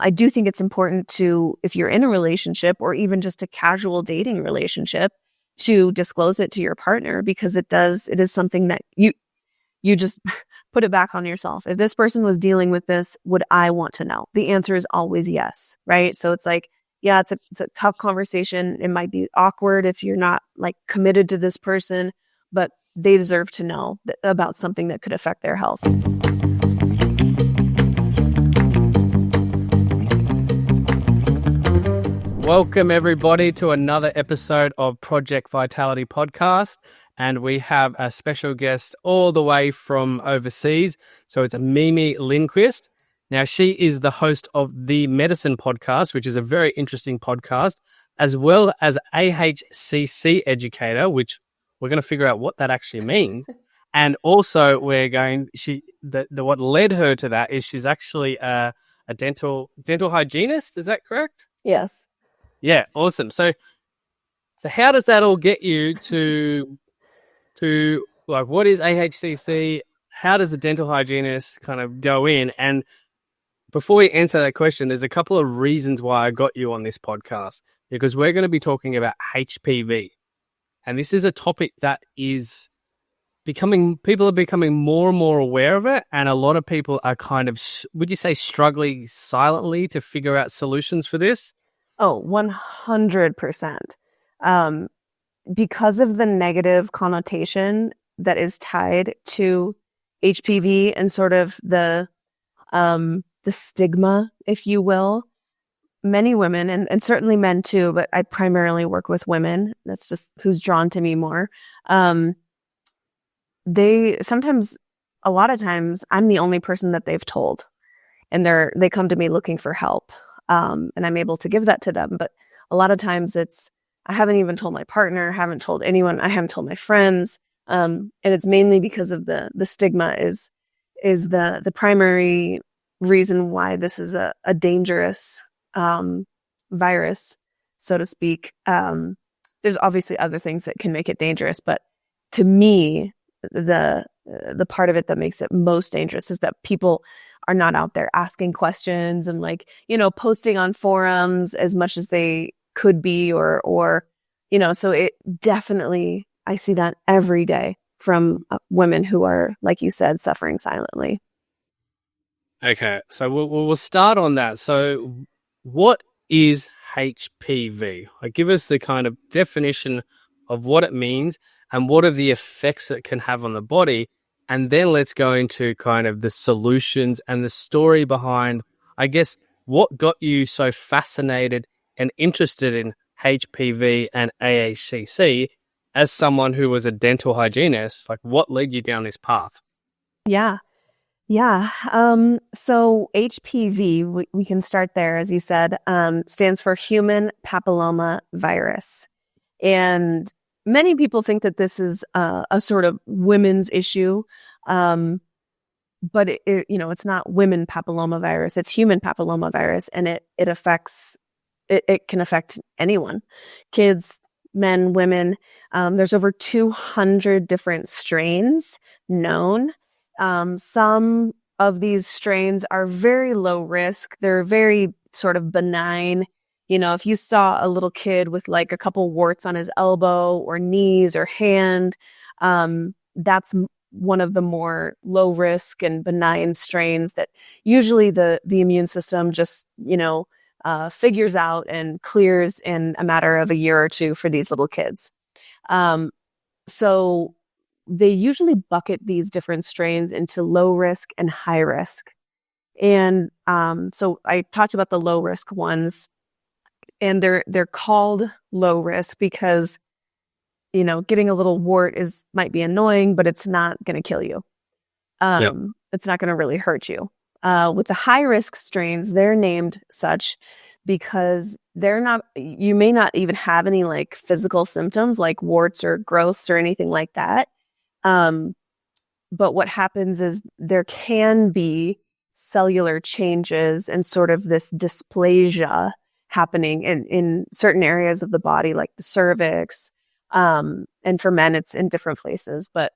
I do think it's important to, if you're in a relationship or even just a casual dating relationship, to disclose it to your partner, because it is something that you just put it back on yourself. If this person was dealing with this, would I want to know? The answer is always yes, right? So it's like, yeah, it's a tough conversation. It might be awkward if you're not like committed to this person, but they deserve to know about something that could affect their health. Welcome everybody to another episode of Project Vitality Podcast. And we have a special guest all the way from overseas. So it's Mimi Lindquist. Now, she is the host of the Medicine Podcast, which is a very interesting podcast, as well as AHCC educator, which we're going to figure out what that actually means. And also what led her to that is she's actually a dental hygienist. Is that correct? Yes. Yeah, awesome. So how does that all get you to like, what is AHCC? How does the dental hygienist kind of go in? And before we answer that question, there's a couple of reasons why I got you on this podcast, because we're going to be talking about HPV. And this is a topic that is people are becoming more and more aware of it. And a lot of people are kind of, would you say, struggling silently to figure out solutions for this? Oh, 100%. Because of the negative connotation that is tied to HPV and sort of the stigma, if you will, many women, and certainly men too, but I primarily work with women. That's just who's drawn to me more. A lot of times, I'm the only person that they've told, and they come to me looking for help. And I'm able to give that to them. But a lot of times I haven't even told my partner, haven't told anyone, I haven't told my friends. And it's mainly because of the stigma is the primary reason why this is a dangerous virus, so to speak. There's obviously other things that can make it dangerous, but to me, the part of it that makes it most dangerous is that people are not out there asking questions and posting on forums as much as they could be or so it definitely, I see that every day from women who are, like you said, suffering silently. Okay, so we'll start on that. So what is HPV? Give us the kind of definition of what it means and what are the effects it can have on the body. And then let's go into kind of the solutions and the story behind, I guess, what got you so fascinated and interested in HPV and AHCC as someone who was a dental hygienist. Like, what led you down this path? Yeah. So HPV, we can start there, as you said, stands for human papilloma virus. And many people think that this is a sort of women's issue, but it's not women papilloma virus. It's human papilloma virus, and it can affect anyone, kids, men, women. There's over 200 different strains known. Some of these strains are very low risk. They're very sort of benign. If you saw a little kid with like a couple warts on his elbow or knees or hand, that's one of the more low risk and benign strains that usually the immune system just, figures out and clears in a matter of a year or two for these little kids. So they usually bucket these different strains into low risk and high risk. And so I talked about the low risk ones. And they're called low risk because, getting a little wart might be annoying, but it's not going to kill you. It's not going to really hurt you. With the high risk strains, they're named such because you may not even have any like physical symptoms like warts or growths or anything like that. But what happens is there can be cellular changes and sort of this dysplasia happening in certain areas of the body, like the cervix. And for men, it's in different places. But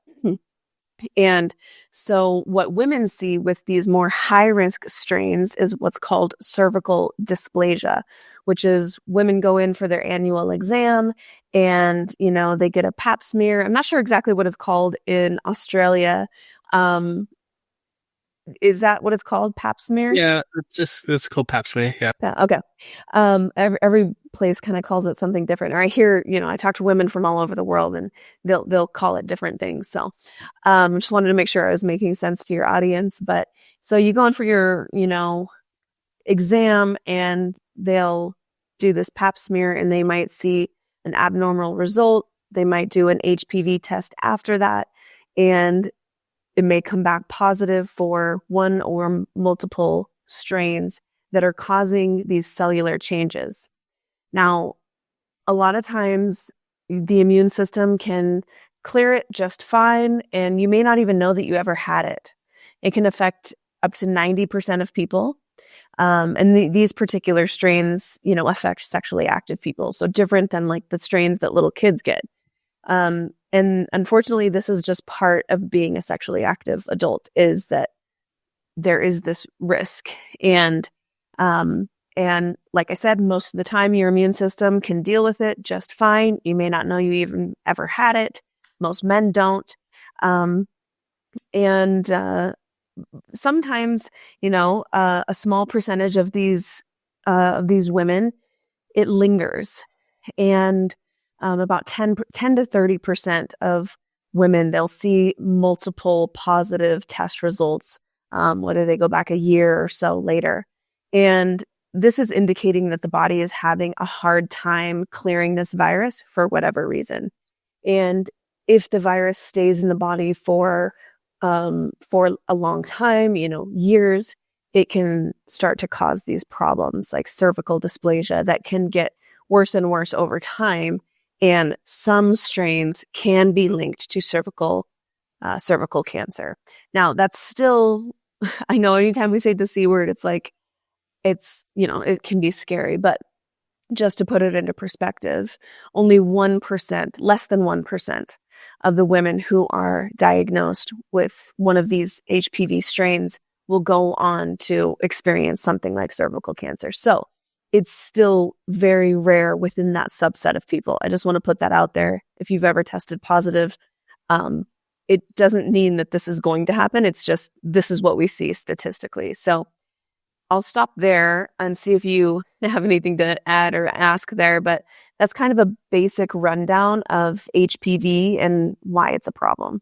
And so what women see with these more high risk strains is what's called cervical dysplasia, which is women go in for their annual exam and, they get a pap smear. I'm not sure exactly what it's called in Australia. Is that what it's called? Pap smear? Yeah, it's called pap smear. Yeah. Yeah. Okay. Every place kind of calls it something different. Or I hear, I talk to women from all over the world, and they'll call it different things. So, just wanted to make sure I was making sense to your audience. But so you go in for your, exam, and they'll do this pap smear, and they might see an abnormal result. They might do an HPV test after that, and it may come back positive for one or multiple strains that are causing these cellular changes. Now, a lot of times the immune system can clear it just fine, and you may not even know that you ever had it. It can affect up to 90% of people. And these particular strains, affect sexually active people. So different than like the strains that little kids get. And unfortunately, this is just part of being a sexually active adult, is that there is this risk. And like I said, most of the time your immune system can deal with it just fine. You may not know you even ever had it. Most men don't. Sometimes, a small percentage of these women, it lingers. And about 10 to 30% of women, they'll see multiple positive test results, whether they go back a year or so later. And this is indicating that the body is having a hard time clearing this virus for whatever reason. And if the virus stays in the body for a long time, years, it can start to cause these problems like cervical dysplasia that can get worse and worse over time. And some strains can be linked to cervical cancer. Now, that's still, I know anytime we say the C word, it's like, it can be scary, but just to put it into perspective, only 1%, less than 1% of the women who are diagnosed with one of these HPV strains will go on to experience something like cervical cancer. So it's still very rare within that subset of people. I just want to put that out there. If you've ever tested positive, it doesn't mean that this is going to happen. It's just, this is what we see statistically. So I'll stop there and see if you have anything to add or ask there, but that's kind of a basic rundown of HPV and why it's a problem.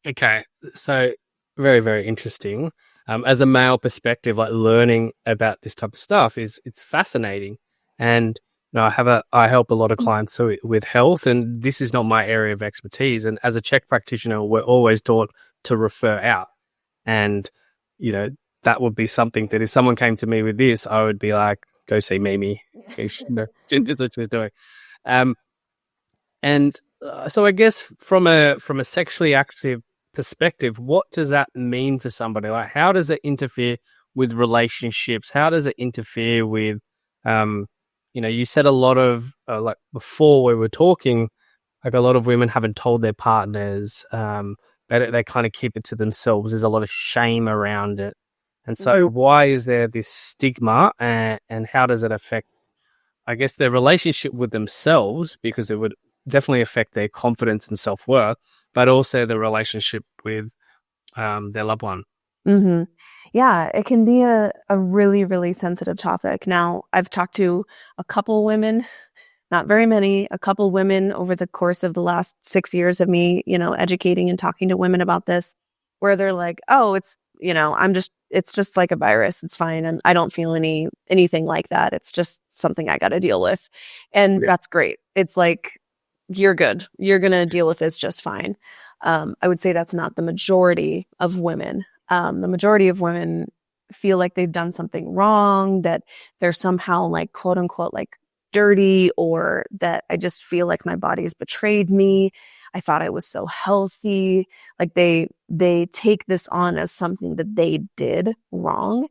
Okay, so very, very interesting. As a male perspective, like learning about this type of stuff it's fascinating. And I help a lot of clients with health, and this is not my area of expertise. And as a Czech practitioner, we're always taught to refer out. And, that would be something that if someone came to me with this, I would be like, go see Mimi. It's what she's doing. So I guess from a sexually active perspective, what does that mean for somebody? Like, how does it interfere with relationships? How does it interfere with, you said a lot of, like before we were talking, like a lot of women haven't told their partners, they kind of keep it to themselves. There's a lot of shame around it. And so why is there this stigma, and how does it affect, I guess, their relationship with themselves? Because it would definitely affect their confidence and self-worth, but also the relationship with their loved one. Mm-hmm. Yeah, it can be a really, really sensitive topic. Now, I've talked to a couple women, not very many, a couple women over the course of the last 6 years of me, educating and talking to women about this, where they're like, oh, it's, it's just like a virus. It's fine. And I don't feel anything like that. It's just something I got to deal with. And that's great. It's like, you're good. You're going to deal with this just fine. I would say that's not the majority of women. The majority of women feel like they've done something wrong, that they're somehow like, quote unquote, like dirty, or that I just feel like my body has betrayed me. I thought I was so healthy. Like they take this on as something that they did wrong.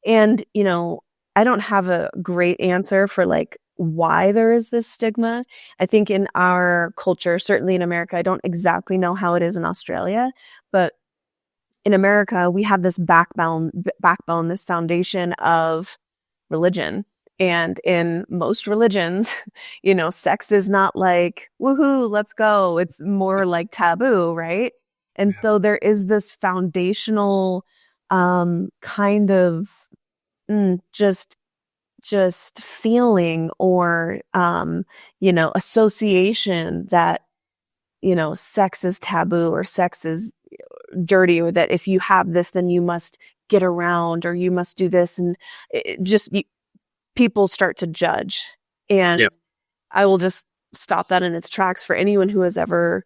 And, I don't have a great answer for like why there is this stigma. I think in our culture, certainly in America, I don't exactly know how it is in Australia, but in America, we have this backbone, this foundation of religion. And in most religions, sex is not like, woohoo, let's go. It's more like taboo, right? And so there is this foundational kind of just feeling or association that sex is taboo or sex is dirty, or that if you have this then you must get around or you must do this, and people start to judge. And Yep. I will just stop that in its tracks for anyone who has ever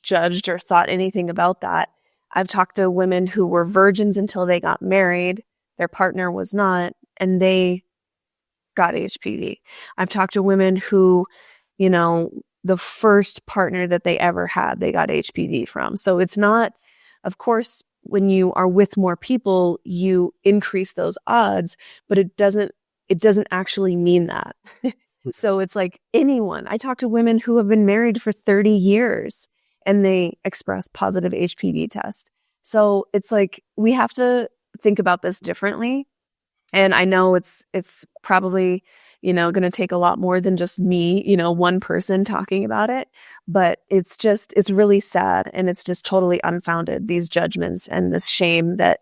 judged or thought anything about that. I've talked to women who were virgins until they got married, their partner was not, and they got HPV. I've talked to women who, the first partner that they ever had, they got HPV from. So it's not, of course, when you are with more people, you increase those odds, but it doesn't actually mean that. So it's like anyone. I talk to women who have been married for 30 years and they express positive HPV test. So it's like we have to think about this differently. And I know it's probably, going to take a lot more than just me, one person talking about it, but it's really sad, and it's just totally unfounded, these judgments and this shame that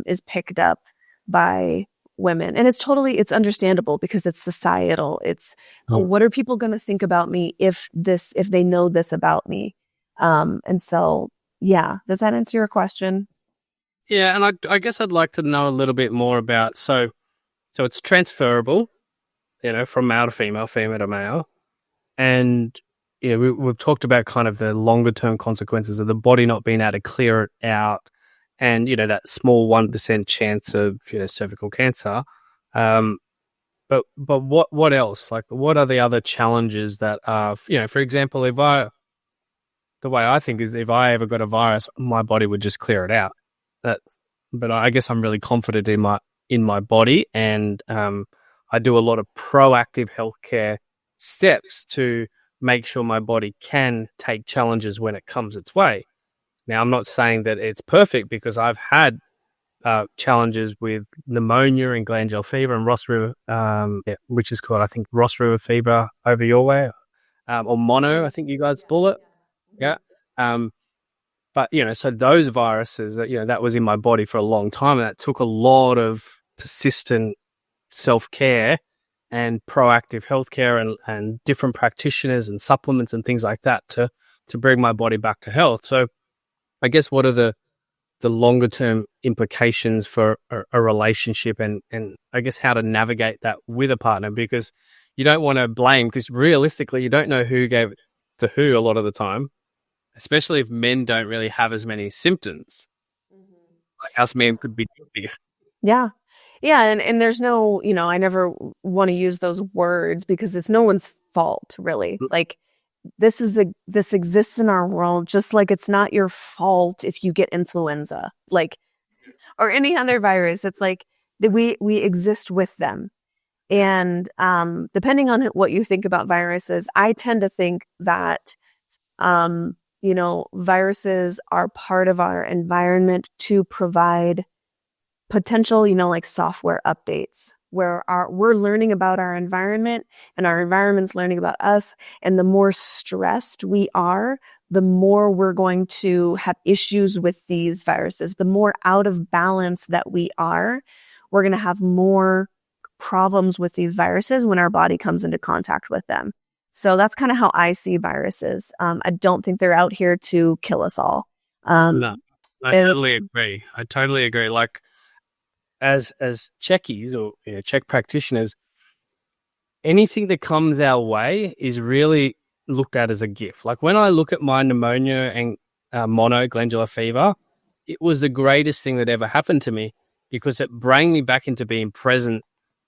is picked up by women. And it's understandable because it's societal. It's what are people going to think about me if they know this about me? And so, yeah, does that answer your question? Yeah, and I guess I'd like to know a little bit more about, so it's transferable, from male to female, female to male. And we've talked about kind of the longer term consequences of the body not being able to clear it out, and that small 1% chance of cervical cancer. But what else? Like, what are the other challenges that are, for example, the way I think is if I ever got a virus, my body would just clear it out. But I guess I'm really confident in my body, and I do a lot of proactive healthcare steps to make sure my body can take challenges when it comes its way. Now, I'm not saying that it's perfect, because I've had challenges with pneumonia and glandular fever and Ross River, which is called, I think, Ross River fever over your way, or mono, I think you guys call it. Yeah. But, so those viruses that was in my body for a long time, and that took a lot of persistent self-care and proactive healthcare and different practitioners and supplements and things like that to bring my body back to health. So I guess what are the longer term implications for a relationship, and I guess how to navigate that with a partner, because you don't want to blame, because realistically you don't know who gave it to who a lot of the time, especially if men don't really have as many symptoms. Like us men could be guilty. Yeah. Yeah. And there's no, I never want to use those words because it's no one's fault, really. Like this exists in our world, just like it's not your fault if you get influenza, like, or any other virus. It's like that we exist with them. And depending on what you think about viruses, I tend to think that viruses are part of our environment to provide potential, like software updates, where we're learning about our environment and our environment's learning about us. And the more stressed we are, the more we're going to have issues with these viruses. The more out of balance that we are, we're going to have more problems with these viruses when our body comes into contact with them. So that's kind of how I see viruses. I don't think they're out here to kill us all. No, I totally agree. Like as Czechs or Czech practitioners, anything that comes our way is really looked at as a gift. Like when I look at my pneumonia and mono glandular fever, it was the greatest thing that ever happened to me, because it brought me back into being present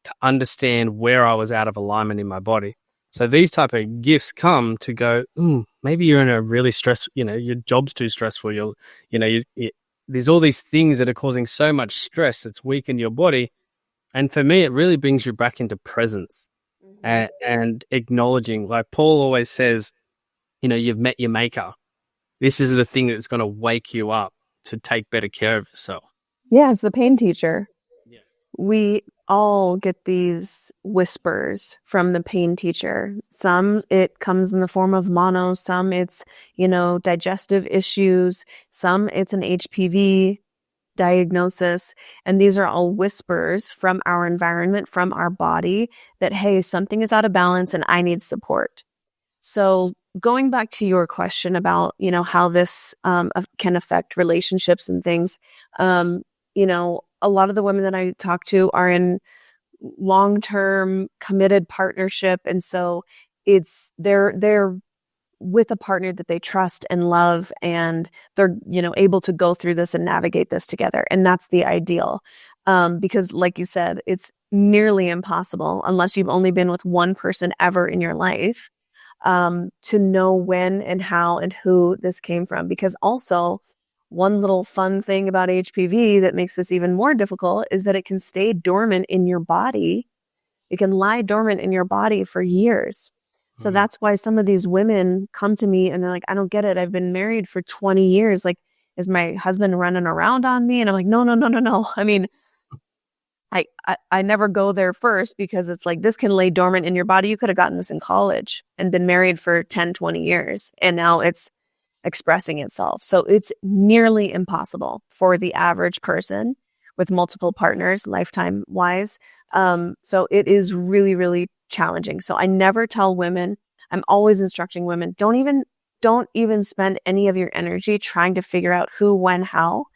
to understand where I was out of alignment in my body. So these type of gifts come to go, maybe you're in a really your job's too stressful. There's all these things that are causing so much stress that's weakened your body. And for me, it really brings you back into presence. and acknowledging, like Paul always says, you know, you've met your maker. This is the thing that's going to wake you up to take better care of yourself. Yeah, it's the pain teacher. Yeah. We all get these whispers from the pain teacher. Some it comes in the form of mono, some it's, digestive issues, some it's an HPV diagnosis. And these are all whispers from our environment, from our body that, hey, something is out of balance and I need support. So going back to your question about, how this can affect relationships and things, a lot of the women that I talk to are in long-term committed partnership. And so they're with a partner that they trust and love, and they're, able to go through this and navigate this together. And that's the ideal. Because like you said, it's nearly impossible unless you've only been with one person ever in your life, to know when and how and who this came from. Because also, one little fun thing about HPV that makes this even more difficult is that it can stay dormant in your body. It can lie dormant in your body for years. So that's why some of these women come to me and they're like, I don't get it. I've been married for 20 years. Like, is my husband running around on me? And I'm like, no. I mean, I never go there first, because it's like, this can lay dormant in your body. You could have gotten this in college and been married for 10, 20 years. And now it's expressing itself. So it's nearly impossible for the average person with multiple partners, lifetime wise. So it is really, really challenging. So I never tell women, I'm always instructing women, don't even spend any of your energy trying to figure out who, when, how,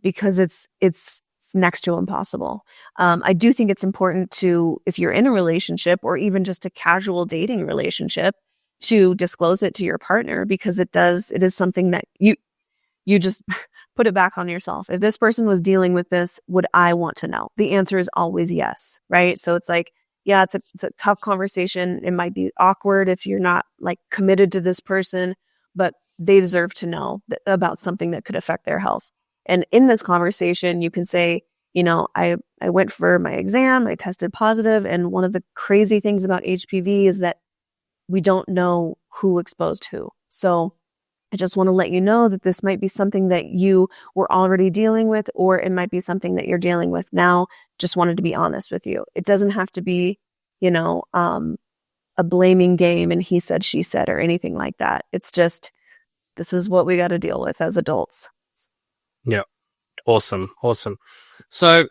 because it's next to impossible. I do think it's important to, if you're in a relationship or even just a casual dating relationship, to disclose it to your partner, because it is something that you just put it back on yourself. If this person was dealing with this, would I want to know? The answer is always yes, right? So it's like, yeah, it's a tough conversation. It might be awkward if you're not like committed to this person, but they deserve to know about something that could affect their health. And in this conversation, you can say, I went for my exam, I tested positive, and one of the crazy things about HPV is that we don't know who exposed who. So I just want to let you know that this might be something that you were already dealing with, or it might be something that you're dealing with now. Just wanted to be honest with you. It doesn't have to be, a blaming game and he said, she said, or anything like that. It's just, this is what we got to deal with as adults. Yeah. Awesome. So,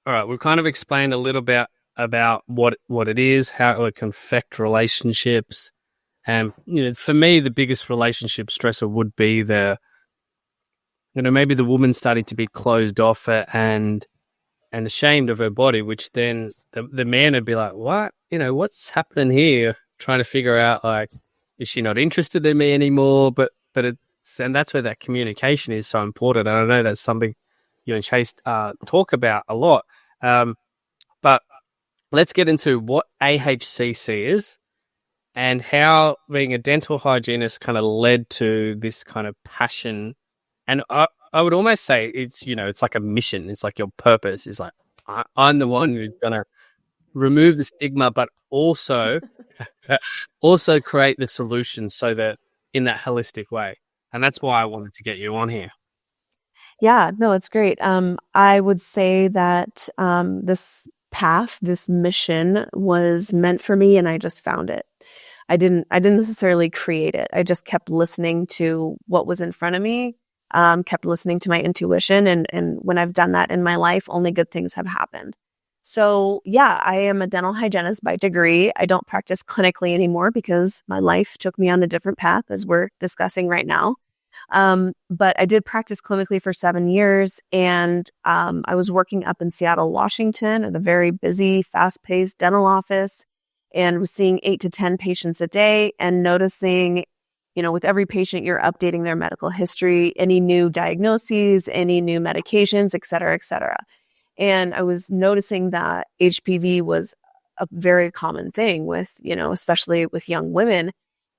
all right, we've kind of explained a little bit about what it is, how it can affect relationships. And, for me, the biggest relationship stressor would be maybe the woman starting to be closed off and ashamed of her body, which then the man would be like, what? What's happening here? Trying to figure out, like, is she not interested in me anymore? But and that's where that communication is so important. And I know that's something you and Chase talk about a lot. But let's get into what AHCC is and how being a dental hygienist kind of led to this kind of passion. And I would almost say it's, it's like a mission. It's like your purpose is like, I'm the one who's going to remove the stigma, but also create the solution so that in that holistic way. And that's why I wanted to get you on here. Yeah, no, it's great. I would say that this path, this mission was meant for me, and I just found it. I didn't necessarily create it. I just kept listening to what was in front of me, kept listening to my intuition. And when I've done that in my life, only good things have happened. So yeah, I am a dental hygienist by degree. I don't practice clinically anymore because my life took me on a different path, as we're discussing right now. But I did practice clinically for 7 years, and I was working up in Seattle, Washington at a very busy, fast-paced dental office, and was seeing 8 to 10 patients a day and noticing, with every patient, you're updating their medical history, any new diagnoses, any new medications, et cetera, et cetera. And I was noticing that HPV was a very common thing with, especially with young women.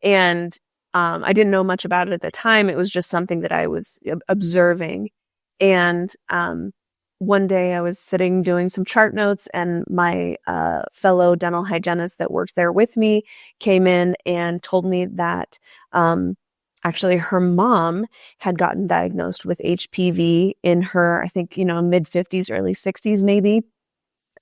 And I didn't know much about it at the time. It was just something that I was observing. And one day I was sitting doing some chart notes, and my fellow dental hygienist that worked there with me came in and told me that actually her mom had gotten diagnosed with HPV in her, I think, mid 50s, early 60s maybe.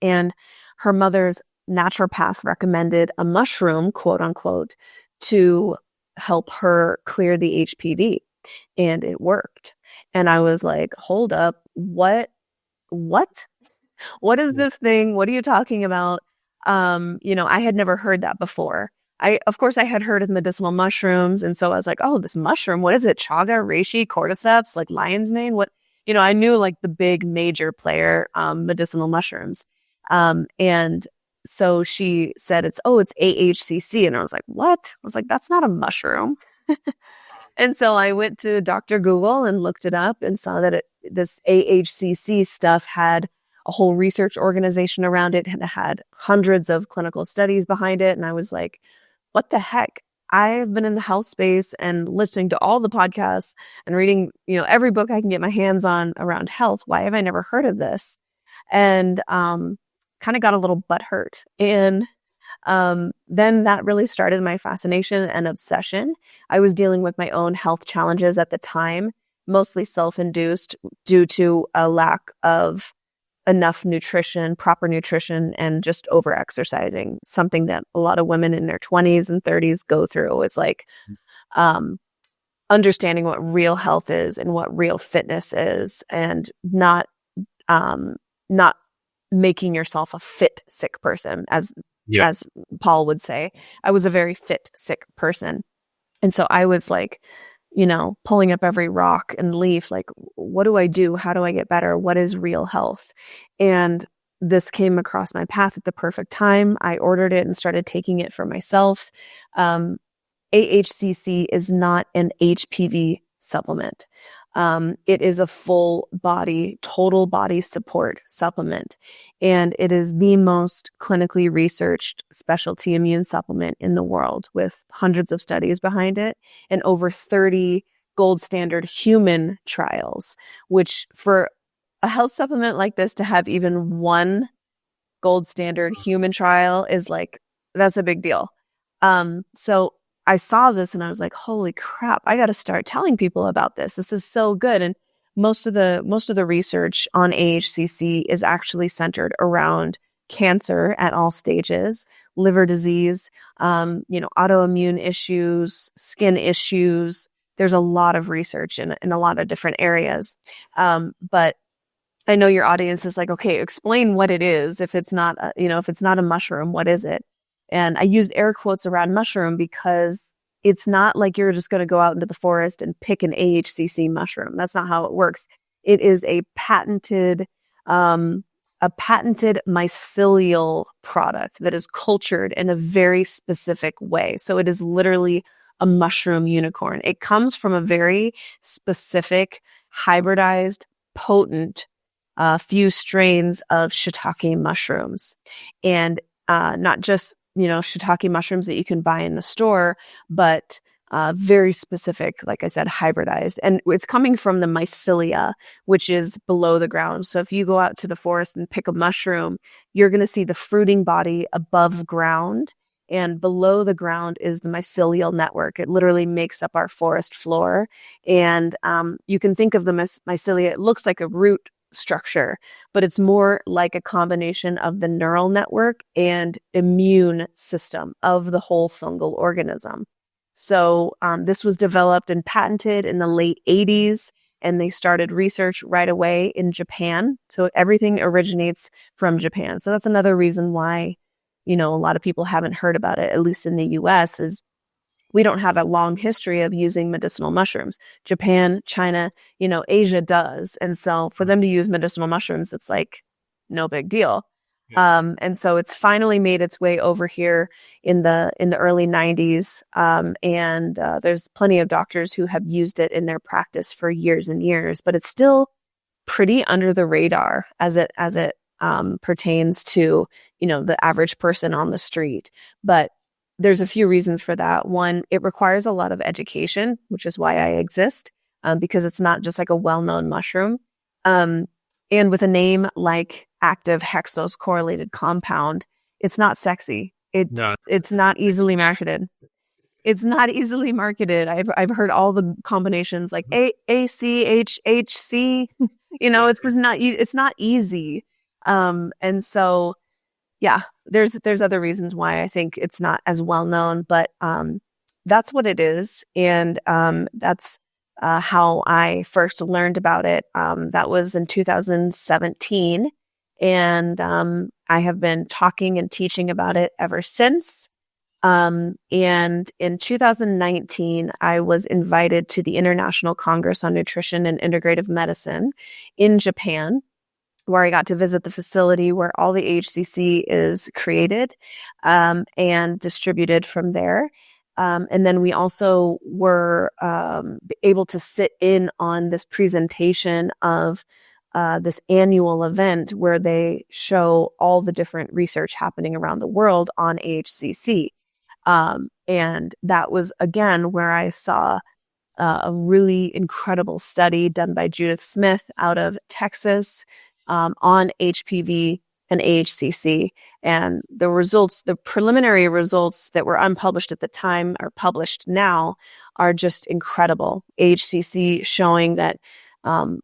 And her mother's naturopath recommended a mushroom, quote unquote, to help her clear the HPV. And it worked. And I was like, hold up, what? What is this thing? What are you talking about? I had never heard that before. Of course, I had heard of medicinal mushrooms. And so I was like, oh, this mushroom, what is it? Chaga, reishi, cordyceps, like lion's mane? What, I knew like the big major player, medicinal mushrooms. And so she said, it's AHCC. And I was like, what? I was like, that's not a mushroom. And so I went to Dr. Google and looked it up and saw that this AHCC stuff had a whole research organization around it, and it had hundreds of clinical studies behind it. And I was like, what the heck? I've been in the health space and listening to all the podcasts and reading, every book I can get my hands on around health. Why have I never heard of this? And kind of got a little butthurt. And then that really started my fascination and obsession. I was dealing with my own health challenges at the time, mostly self-induced due to a lack of enough nutrition, proper nutrition, and just over-exercising, something that a lot of women in their 20s and 30s go through. Is like understanding what real health is and what real fitness is, and not making yourself a fit, sick person, as Paul would say. I was a very fit, sick person. And so I was like, pulling up every rock and leaf, like, what do I do? How do I get better? What is real health? And this came across my path at the perfect time. I ordered it and started taking it for myself. AHCC is not an HPV supplement. It is a full body, total body support supplement. And it is the most clinically researched specialty immune supplement in the world, with hundreds of studies behind it and over 30 gold standard human trials, which for a health supplement like this to have even one gold standard human trial is like, that's a big deal. So I saw this and I was like, holy crap, I got to start telling people about this. This is so good. And most of the research on AHCC is actually centered around cancer at all stages, liver disease, autoimmune issues, skin issues. There's a lot of research in a lot of different areas. But I know your audience is like, okay, explain what it is. If it's not, if it's not a mushroom, what is it? And I use air quotes around mushroom because it's not like you're just going to go out into the forest and pick an AHCC mushroom. That's not how it works. It is a patented mycelial product that is cultured in a very specific way. So it is literally a mushroom unicorn. It comes from a very specific, hybridized, potent few strains of shiitake mushrooms. And not just shiitake mushrooms that you can buy in the store, but very specific, like I said, hybridized. And it's coming from the mycelia, which is below the ground. So if you go out to the forest and pick a mushroom, you're going to see the fruiting body above ground, and below the ground is the mycelial network. It literally makes up our forest floor. And you can think of the mycelia, it looks like a root structure, but it's more like a combination of the neural network and immune system of the whole fungal organism. So this was developed and patented in the late 80s, and they started research right away in Japan. So everything originates from Japan. So that's another reason why, a lot of people haven't heard about it, at least in the US, is we don't have a long history of using medicinal mushrooms. Japan, China, Asia does. And so for them to use medicinal mushrooms, it's like no big deal. Yeah. And so it's finally made its way over here in the early 90s. And there's plenty of doctors who have used it in their practice for years and years, but it's still pretty under the radar as it pertains to, the average person on the street. But there's a few reasons for that. One, it requires a lot of education, which is why I exist, because it's not just like a well-known mushroom. And with a name like active hexose correlated compound, it's not sexy. No. It's not easily marketed. It's not easily marketed. I've heard all the combinations like ACHHC. It's not easy. And so yeah, there's other reasons why I think it's not as well known, but that's what it is, and that's how I first learned about it. That was in 2017, and I have been talking and teaching about it ever since. And in 2019, I was invited to the International Congress on Nutrition and Integrative Medicine in Japan, where I got to visit the facility where all the AHCC is created and distributed from there. And then we also were able to sit in on this presentation of this annual event where they show all the different research happening around the world on AHCC. And that was, again, where I saw a really incredible study done by Judith Smith out of Texas on HPV and AHCC. And the results, the preliminary results that were unpublished at the time are published now, are just incredible. AHCC showing that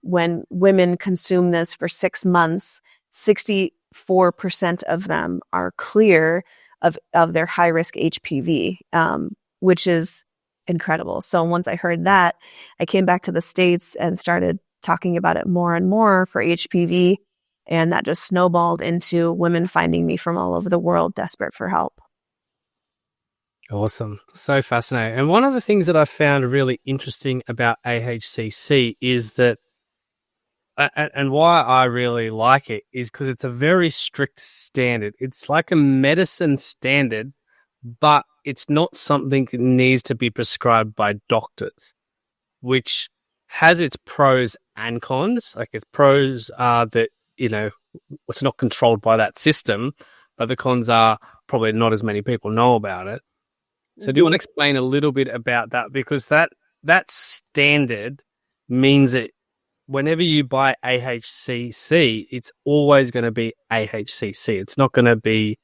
when women consume this for 6 months, 64% of them are clear of their high-risk HPV, which is incredible. So once I heard that, I came back to the States and started talking about it more and more for HPV. And that just snowballed into women finding me from all over the world, desperate for help. Awesome. So fascinating. And one of the things that I found really interesting about AHCC is that, and why I really like it, is because it's a very strict standard. It's like a medicine standard, but it's not something that needs to be prescribed by doctors, which has its pros and cons. Like, its pros are that, it's not controlled by that system, but the cons are probably not as many people know about it. So do you want to explain a little bit about that? Because that standard means that whenever you buy AHCC, it's always going to be AHCC. It's not going to be,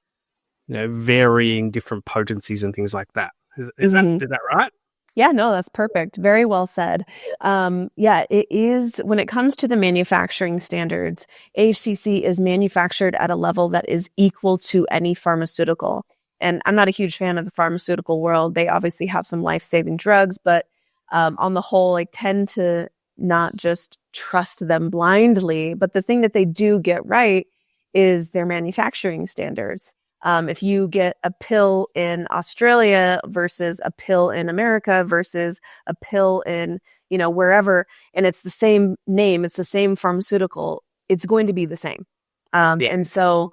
varying different potencies and things like that. Is that right? Yeah, no, that's perfect. Very well said. Yeah, it is. When it comes to the manufacturing standards, AHCC is manufactured at a level that is equal to any pharmaceutical. And I'm not a huge fan of the pharmaceutical world. They obviously have some life-saving drugs, but on the whole, I tend to not just trust them blindly. But the thing that they do get right is their manufacturing standards. If you get a pill in Australia versus a pill in America versus a pill in, wherever, and it's the same name, it's the same pharmaceutical, it's going to be the same. And so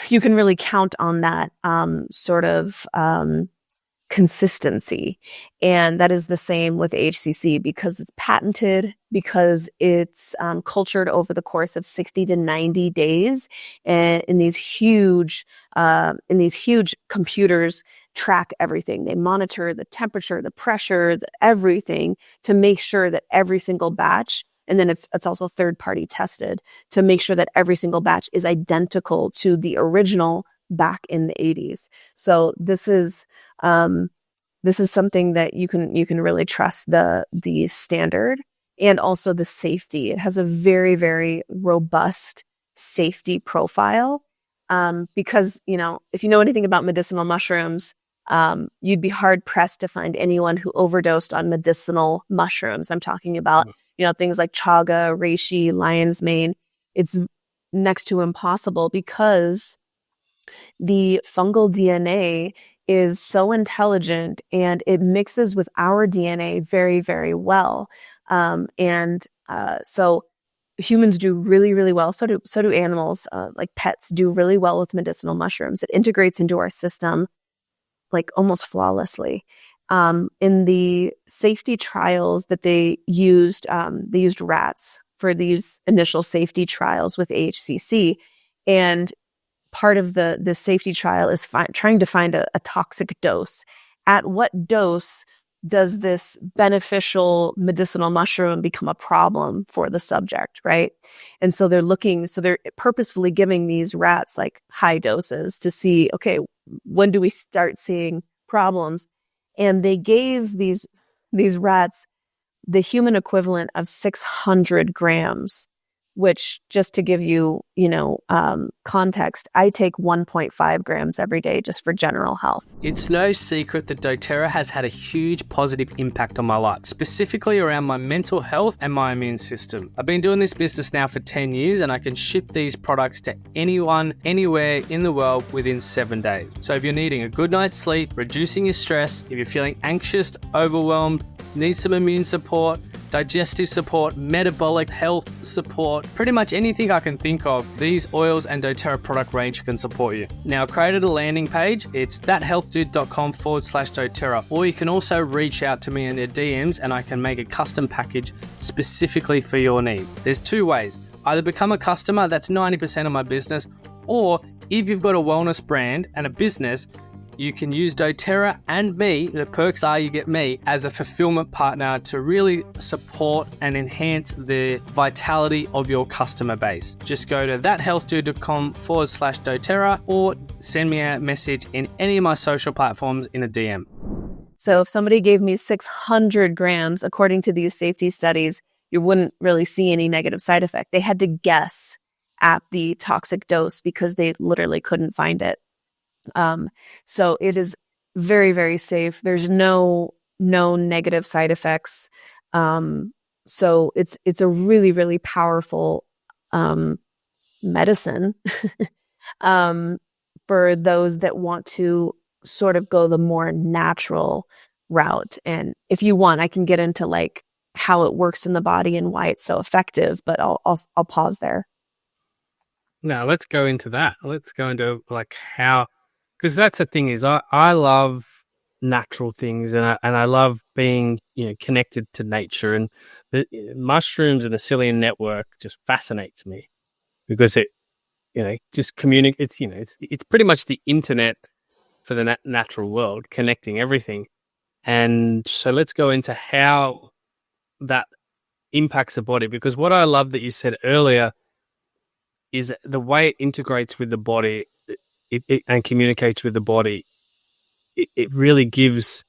you can really count on that sort of consistency. And that is the same with HCC because it's patented, because it's cultured over the course of 60 to 90 days. And in these huge computers track everything. They monitor the temperature, the pressure, everything to make sure that every single batch, and then it's also third-party tested to make sure that every single batch is identical to the original back in the 80s. So this is something that you can really trust the standard and also the safety. It has a very, very robust safety profile because, if you know anything about medicinal mushrooms, you'd be hard pressed to find anyone who overdosed on medicinal mushrooms. I'm talking about, things like chaga, reishi, lion's mane. It's next to impossible because the fungal DNA is so intelligent and it mixes with our DNA very, very well. So humans do really, really well. So do animals, like pets do really well with medicinal mushrooms. It integrates into our system like almost flawlessly. In the safety trials that they used rats for these initial safety trials with AHCC, and part of the safety trial is trying to find a toxic dose. At what dose does this beneficial medicinal mushroom become a problem for the subject, right? And so they're purposefully giving these rats like high doses to see, okay, when do we start seeing problems? And they gave these rats the human equivalent of 600 grams, which, just to give you, context, I take 1.5 grams every day just for general health. It's no secret that doTERRA has had a huge positive impact on my life, specifically around my mental health and my immune system. I've been doing this business now for 10 years and I can ship these products to anyone, anywhere in the world within 7 days. So if you're needing a good night's sleep, reducing your stress, if you're feeling anxious, overwhelmed, need some immune support, digestive support, metabolic health support, pretty much anything I can think of, these oils and doTERRA product range can support you. Now, I've created a landing page. It's thathealthdude.com/doTERRA, or you can also reach out to me in their DMs and I can make a custom package specifically for your needs. There's two ways. Either become a customer, that's 90% of my business, or if you've got a wellness brand and a business, you can use doTERRA and me, the perks are you get me as a fulfillment partner to really support and enhance the vitality of your customer base. Just go to thathealthdude.com/doTERRA or send me a message in any of my social platforms in a DM. So if somebody gave me 600 grams, according to these safety studies, you wouldn't really see any negative side effect. They had to guess at the toxic dose because they literally couldn't find it. So it is very, very safe. There's no negative side effects. So it's a really, really powerful medicine for those that want to sort of go the more natural route. And if you want, I can get into like how it works in the body and why it's so effective, but I'll pause there. Now let's go into that. Let's go into like how. Because that's the thing is, I love natural things and I love being connected to nature, and the mushrooms and the psyllium network just fascinates me because it just communicates. It's pretty much the internet for the natural world, connecting everything. And so let's go into how that impacts the body, because what I love that you said earlier is the way it integrates with the body. And communicates with the body, it really gives,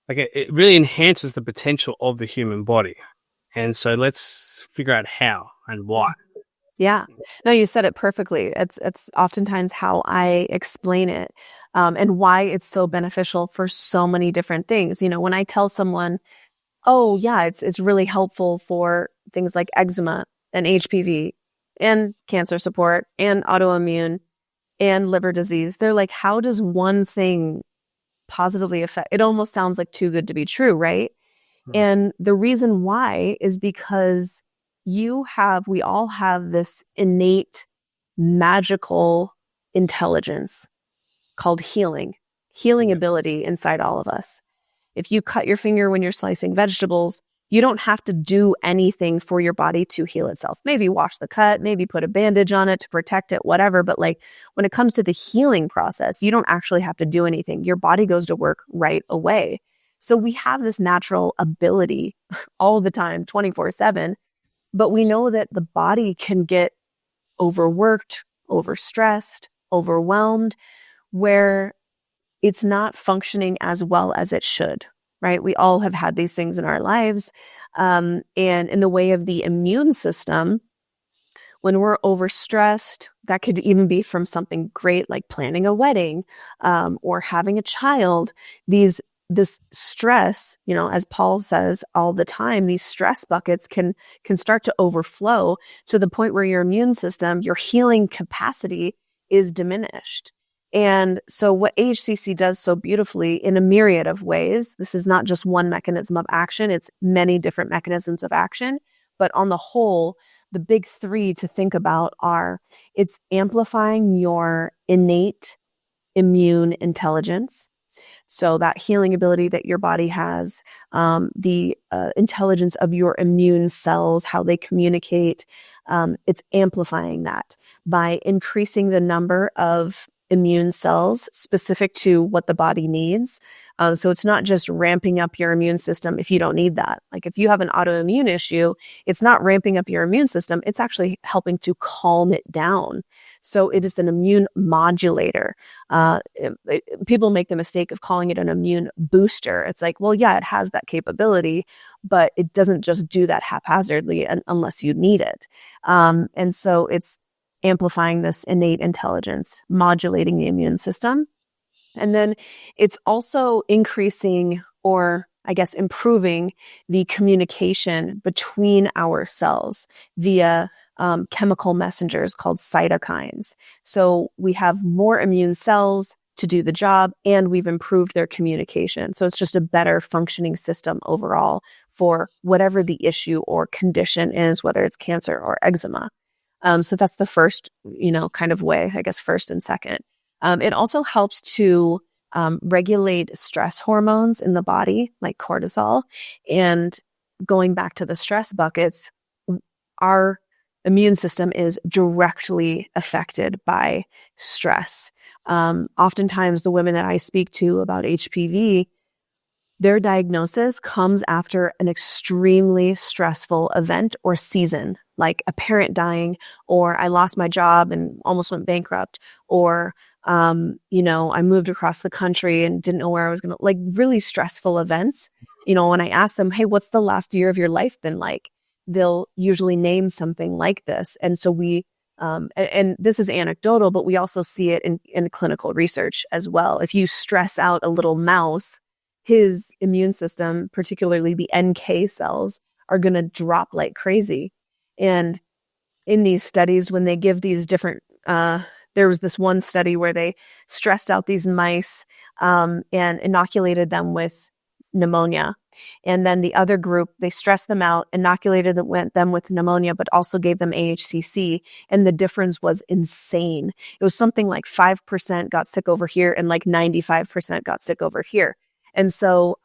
it really enhances the potential of the human body. And so let's figure out how and why. Yeah, no, you said it perfectly. It's oftentimes how I explain it, and why it's so beneficial for so many different things. When I tell someone, oh yeah, it's really helpful for things like eczema and HPV and cancer support and autoimmune and liver disease, they're like, how does one thing positively affect? It almost sounds like too good to be true, right? Mm-hmm. And the reason why is because we all have this innate magical intelligence called healing ability inside all of us. If you cut your finger when you're slicing vegetables, you don't have to do anything for your body to heal itself. Maybe wash the cut, maybe put a bandage on it to protect it, whatever. But like when it comes to the healing process, you don't actually have to do anything. Your body goes to work right away. So we have this natural ability all the time, 24/7, but we know that the body can get overworked, overstressed, overwhelmed, where it's not functioning as well as it should. Right? We all have had these things in our lives. And in the way of the immune system, when we're overstressed, that could even be from something great like planning a wedding, or having a child. This stress, as Paul says all the time, these stress buckets can start to overflow to the point where your immune system, your healing capacity is diminished. And so what AHCC does so beautifully in a myriad of ways, this is not just one mechanism of action, it's many different mechanisms of action. But on the whole, the big three to think about are, it's amplifying your innate immune intelligence. So that healing ability that your body has, the intelligence of your immune cells, how they communicate, it's amplifying that by increasing the number of immune cells specific to what the body needs. So it's not just ramping up your immune system if you don't need that. Like if you have an autoimmune issue, it's not ramping up your immune system. It's actually helping to calm it down. So it is an immune modulator. People make the mistake of calling it an immune booster. It's like, well, yeah, it has that capability, but it doesn't just do that haphazardly unless you need it. And so it's amplifying this innate intelligence, modulating the immune system. And then it's also increasing, or I guess improving, the communication between our cells via chemical messengers called cytokines. So we have more immune cells to do the job, and we've improved their communication. So it's just a better functioning system overall for whatever the issue or condition is, whether it's cancer or eczema. So that's the first, kind of way, I guess, first and second. It also helps to regulate stress hormones in the body, like cortisol. And going back to the stress buckets, our immune system is directly affected by stress. Oftentimes, the women that I speak to about HPV, their diagnosis comes after an extremely stressful event or season, like a parent dying, or I lost my job and almost went bankrupt, or, I moved across the country and didn't know where I was going to, like really stressful events. When I ask them, hey, what's the last year of your life been like? They'll usually name something like this. And so and this is anecdotal, but we also see it in clinical research as well. If you stress out a little mouse, his immune system, particularly the NK cells, are going to drop like crazy. And in these studies, when they give these different, there was this one study where they stressed out these mice and inoculated them with pneumonia. And then the other group, they stressed them out, inoculated them with pneumonia, but also gave them AHCC. And the difference was insane. It was something like 5% got sick over here and like 95% got sick over here. And so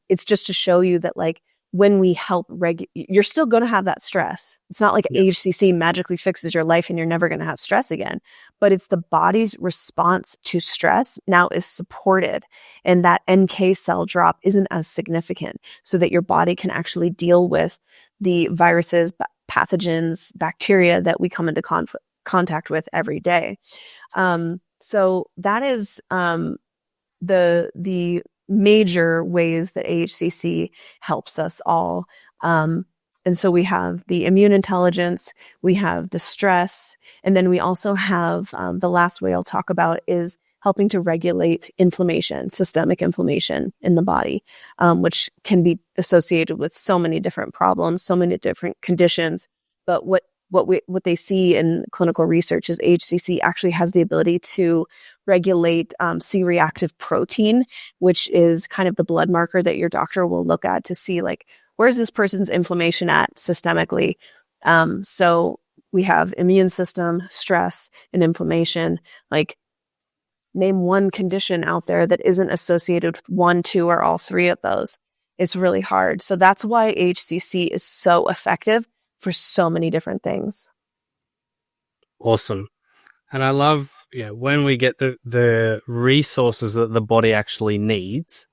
it's just to show you that like when we help you're still going to have that stress. It's not like AHCC magically fixes your life and you're never going to have stress again, but it's the body's response to stress now is supported, and that NK cell drop isn't as significant, so that your body can actually deal with the viruses, pathogens, bacteria that we come into contact with every day. So that is the major ways that AHCC helps us all. And so we have the immune intelligence, we have the stress, and then we also have the last way I'll talk about is helping to regulate inflammation, systemic inflammation in the body, which can be associated with so many different problems, so many different conditions. But what they see in clinical research is AHCC actually has the ability to regulate C-reactive protein, which is kind of the blood marker that your doctor will look at to see like, where's this person's inflammation at systemically? So we have immune system, stress, and inflammation. Like, name one condition out there that isn't associated with one, two, or all three of those. It's really hard. So that's why HCC is so effective for so many different things. Awesome. And I love when we get the resources that the body actually needs,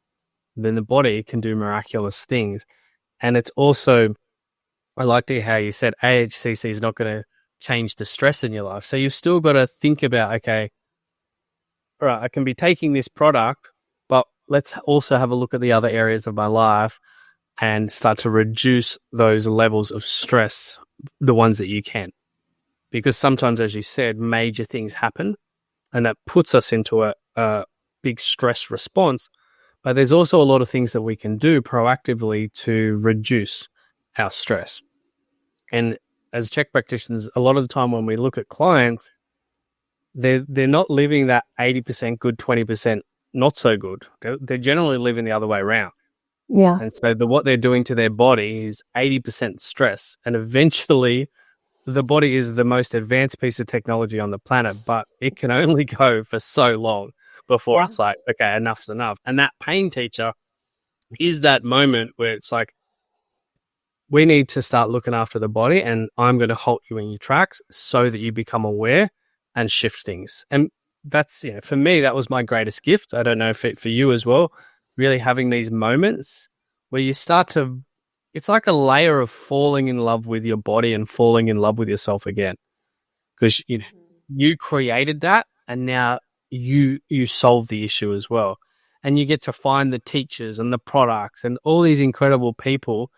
then the body can do miraculous things. And it's also, I like to hear how you said AHCC is not going to change the stress in your life. So you've still got to think about, okay, all right, I can be taking this product, but let's also have a look at the other areas of my life and start to reduce those levels of stress, the ones that you can. Because sometimes, as you said, major things happen and that puts us into a big stress response. But there's also a lot of things that we can do proactively to reduce our stress. And as Czech practitioners, a lot of the time when we look at clients, they're not living that 80% good, 20% not so good. They're generally living the other way around. Yeah. And so what they're doing to their body is 80% stress. And eventually the body is the most advanced piece of technology on the planet, but it can only go for so long before it's like, okay, enough's enough. And that pain teacher is that moment where it's like, we need to start looking after the body, and I'm going to halt you in your tracks so that you become aware and shift things. And that's, for me, that was my greatest gift. I don't know if it for you as well, really having these moments where you start to, it's like a layer of falling in love with your body and falling in love with yourself again. Because you created that, and now you solve the issue as well. And you get to find the teachers and the products and all these incredible people.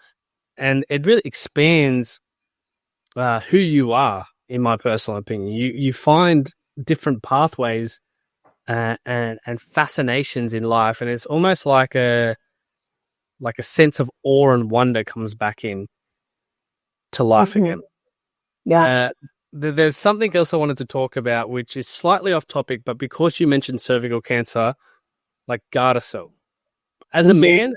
And it really expands who you are, in my personal opinion. You find different pathways and fascinations in life, and it's almost like a sense of awe and wonder comes back in to life again. Yeah. There's something else I wanted to talk about, which is slightly off topic, but because you mentioned cervical cancer, like Gardasil. As a man,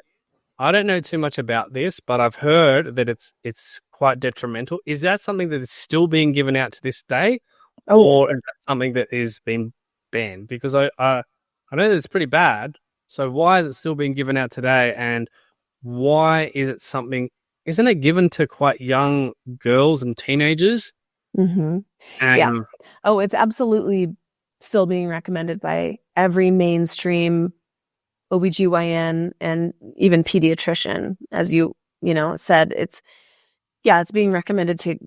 I don't know too much about this, but I've heard that it's quite detrimental. Is that something that is still being given out to this day, or is that something that is being banned? Because I know that it's pretty bad. So why is it still being given out today? And why is it something? Isn't it given to quite young girls and teenagers? Yeah. Oh, it's absolutely still being recommended by every mainstream OBGYN and even pediatrician. As you said, it's being recommended to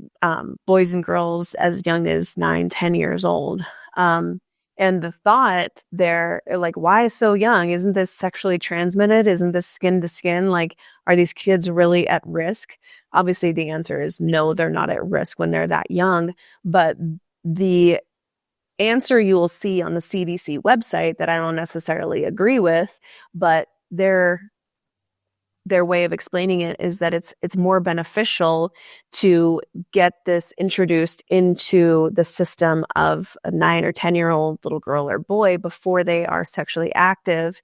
boys and girls as young as 9-10 years old. And the thought there, like, why so young? Isn't this sexually transmitted? Isn't this skin to skin? Like, are these kids really at risk? Obviously, the answer is no, they're not at risk when they're that young. But the answer you will see on the CDC website that I don't necessarily agree with, but their way of explaining it is that it's more beneficial to get this introduced into the system of a 9 or 10-year-old little girl or boy before they are sexually active.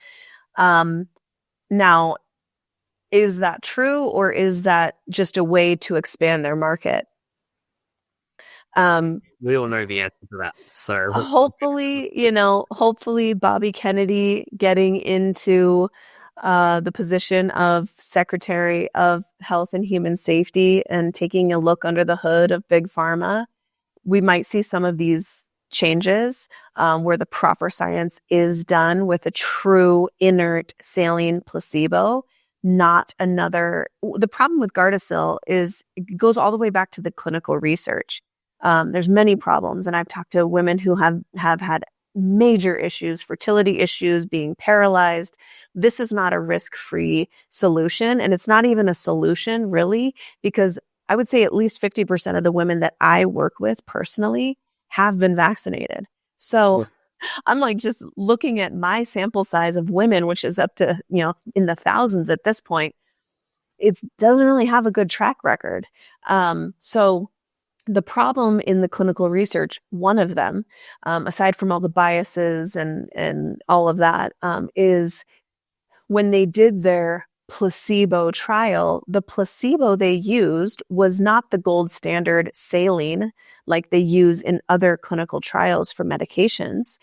Now, is that true, or is that just a way to expand their market? We all know the answer to that. So hopefully Bobby Kennedy getting into the position of Secretary of Health and Human Safety and taking a look under the hood of Big Pharma, we might see some of these changes where the proper science is done with a true inert saline placebo, not another. The problem with Gardasil is it goes all the way back to the clinical research. There's many problems, and I've talked to women who have had major issues, fertility issues, being paralyzed. This is not a risk-free solution, and it's not even a solution, really, because I would say at least 50% of the women that I work with personally have been vaccinated. So I'm like just looking at my sample size of women, which is up to, in the thousands at this point. It doesn't really have a good track record. So the problem in the clinical research, one of them, aside from all the biases and all of that, is when they did their placebo trial, the placebo they used was not the gold standard saline like they use in other clinical trials for medications.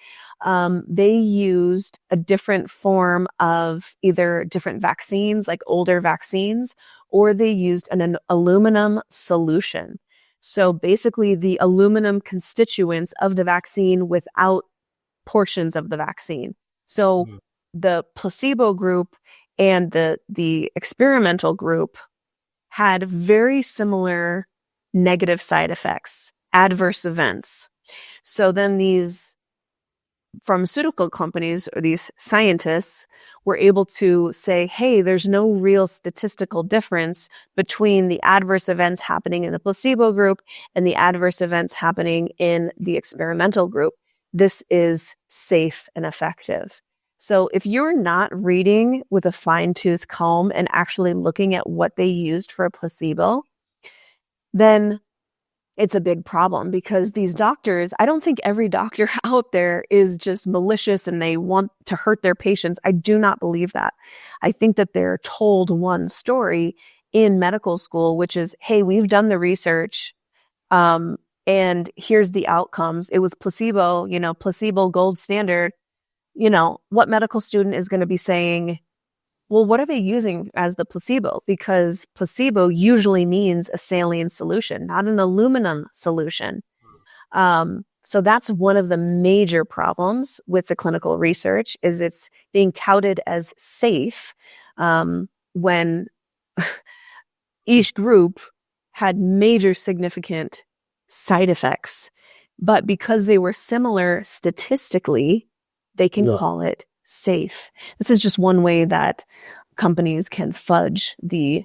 They used a different form of either different vaccines, like older vaccines, or they used an aluminum solution. So basically the aluminum constituents of the vaccine without portions of the vaccine. So the placebo group and the experimental group had very similar negative side effects, adverse events. So then these pharmaceutical companies or these scientists were able to say, hey, there's no real statistical difference between the adverse events happening in the placebo group and the adverse events happening in the experimental group. This is safe and effective. So if you're not reading with a fine-tooth comb and actually looking at what they used for a placebo, then it's a big problem, because these doctors, I don't think every doctor out there is just malicious and they want to hurt their patients. I do not believe that. I think that they're told one story in medical school, which is, hey, we've done the research, and here's the outcomes. It was placebo, placebo gold standard. What medical student is going to be saying, well, what are they using as the placebo? Because placebo usually means a saline solution, not an aluminum solution. So that's one of the major problems with the clinical research, is it's being touted as safe when each group had major significant side effects. But because they were similar statistically, they can call it safe. This is just one way that companies can fudge the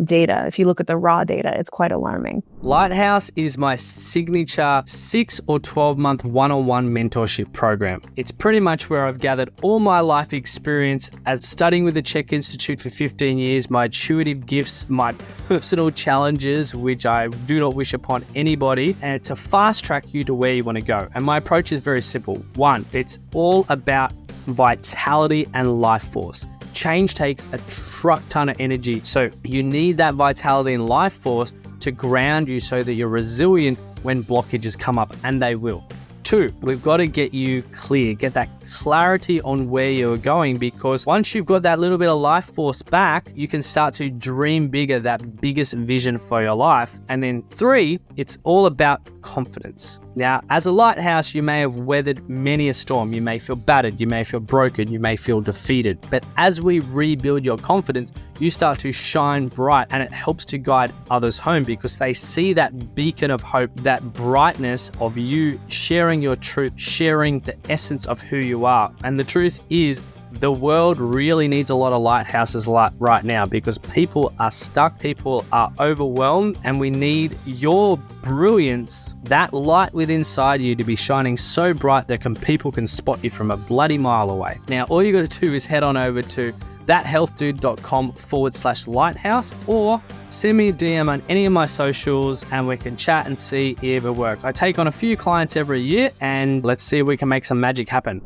data. If you look at the raw data, it's quite alarming. Lighthouse is my signature 6 or 12-month one-on-one mentorship program. It's pretty much where I've gathered all my life experience as studying with the Czech Institute for 15 years, my intuitive gifts, my personal challenges, which I do not wish upon anybody, and to fast track you to where you want to go. And my approach is very simple. One, it's all about vitality and life force. Change takes a truck ton of energy. So you need that vitality and life force to ground you so that you're resilient when blockages come up, and they will. Two, we've got to get you clear, get that clarity on where you're going, because once you've got that little bit of life force back, you can start to dream bigger, that biggest vision for your life. And then three, it's all about confidence. Now, as a lighthouse, you may have weathered many a storm. You may feel battered, you may feel broken, you may feel defeated. But as we rebuild your confidence, you start to shine bright, and it helps to guide others home because they see that beacon of hope, that brightness of you sharing your truth, sharing the essence of who you are. And the truth is, the world really needs a lot of lighthouses right now because people are stuck, people are overwhelmed, and we need your brilliance, that light within inside you, to be shining so bright that people can spot you from a bloody mile away. Now, all you got to do is head on over to thathealthdude.com/lighthouse or send me a DM on any of my socials and we can chat and see if it works. I take on a few clients every year and let's see if we can make some magic happen.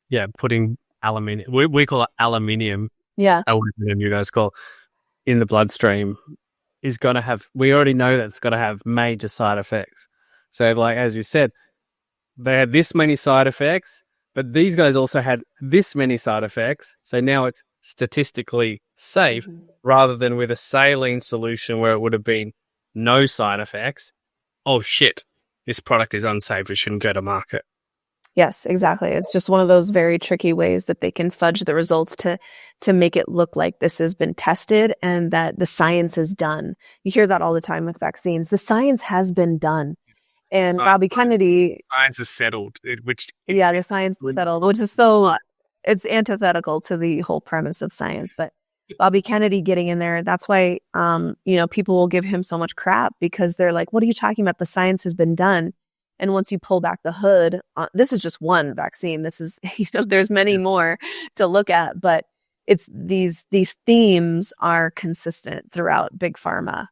Yeah, putting aluminium, we call it aluminium. Yeah. Aluminium, you guys call, in the bloodstream is going to have, we already know that's going to have major side effects. So like, as you said, they had this many side effects, but these guys also had this many side effects. So now it's statistically safe rather than with a saline solution where it would have been no side effects. Oh shit, this product is unsafe. It shouldn't go to market. Yes, exactly. It's just one of those very tricky ways that they can fudge the results to make it look like this has been tested and that the science is done. You hear that all the time with vaccines. The science has been done. And Bobby Kennedy... Science is settled. The science is settled, which is so... It's antithetical to the whole premise of science. But Bobby Kennedy getting in there, that's why, people will give him so much crap because they're like, what are you talking about? The science has been done. And once you pull back the hood, this is just one vaccine. This is, there's many more to look at, but it's these themes are consistent throughout big pharma.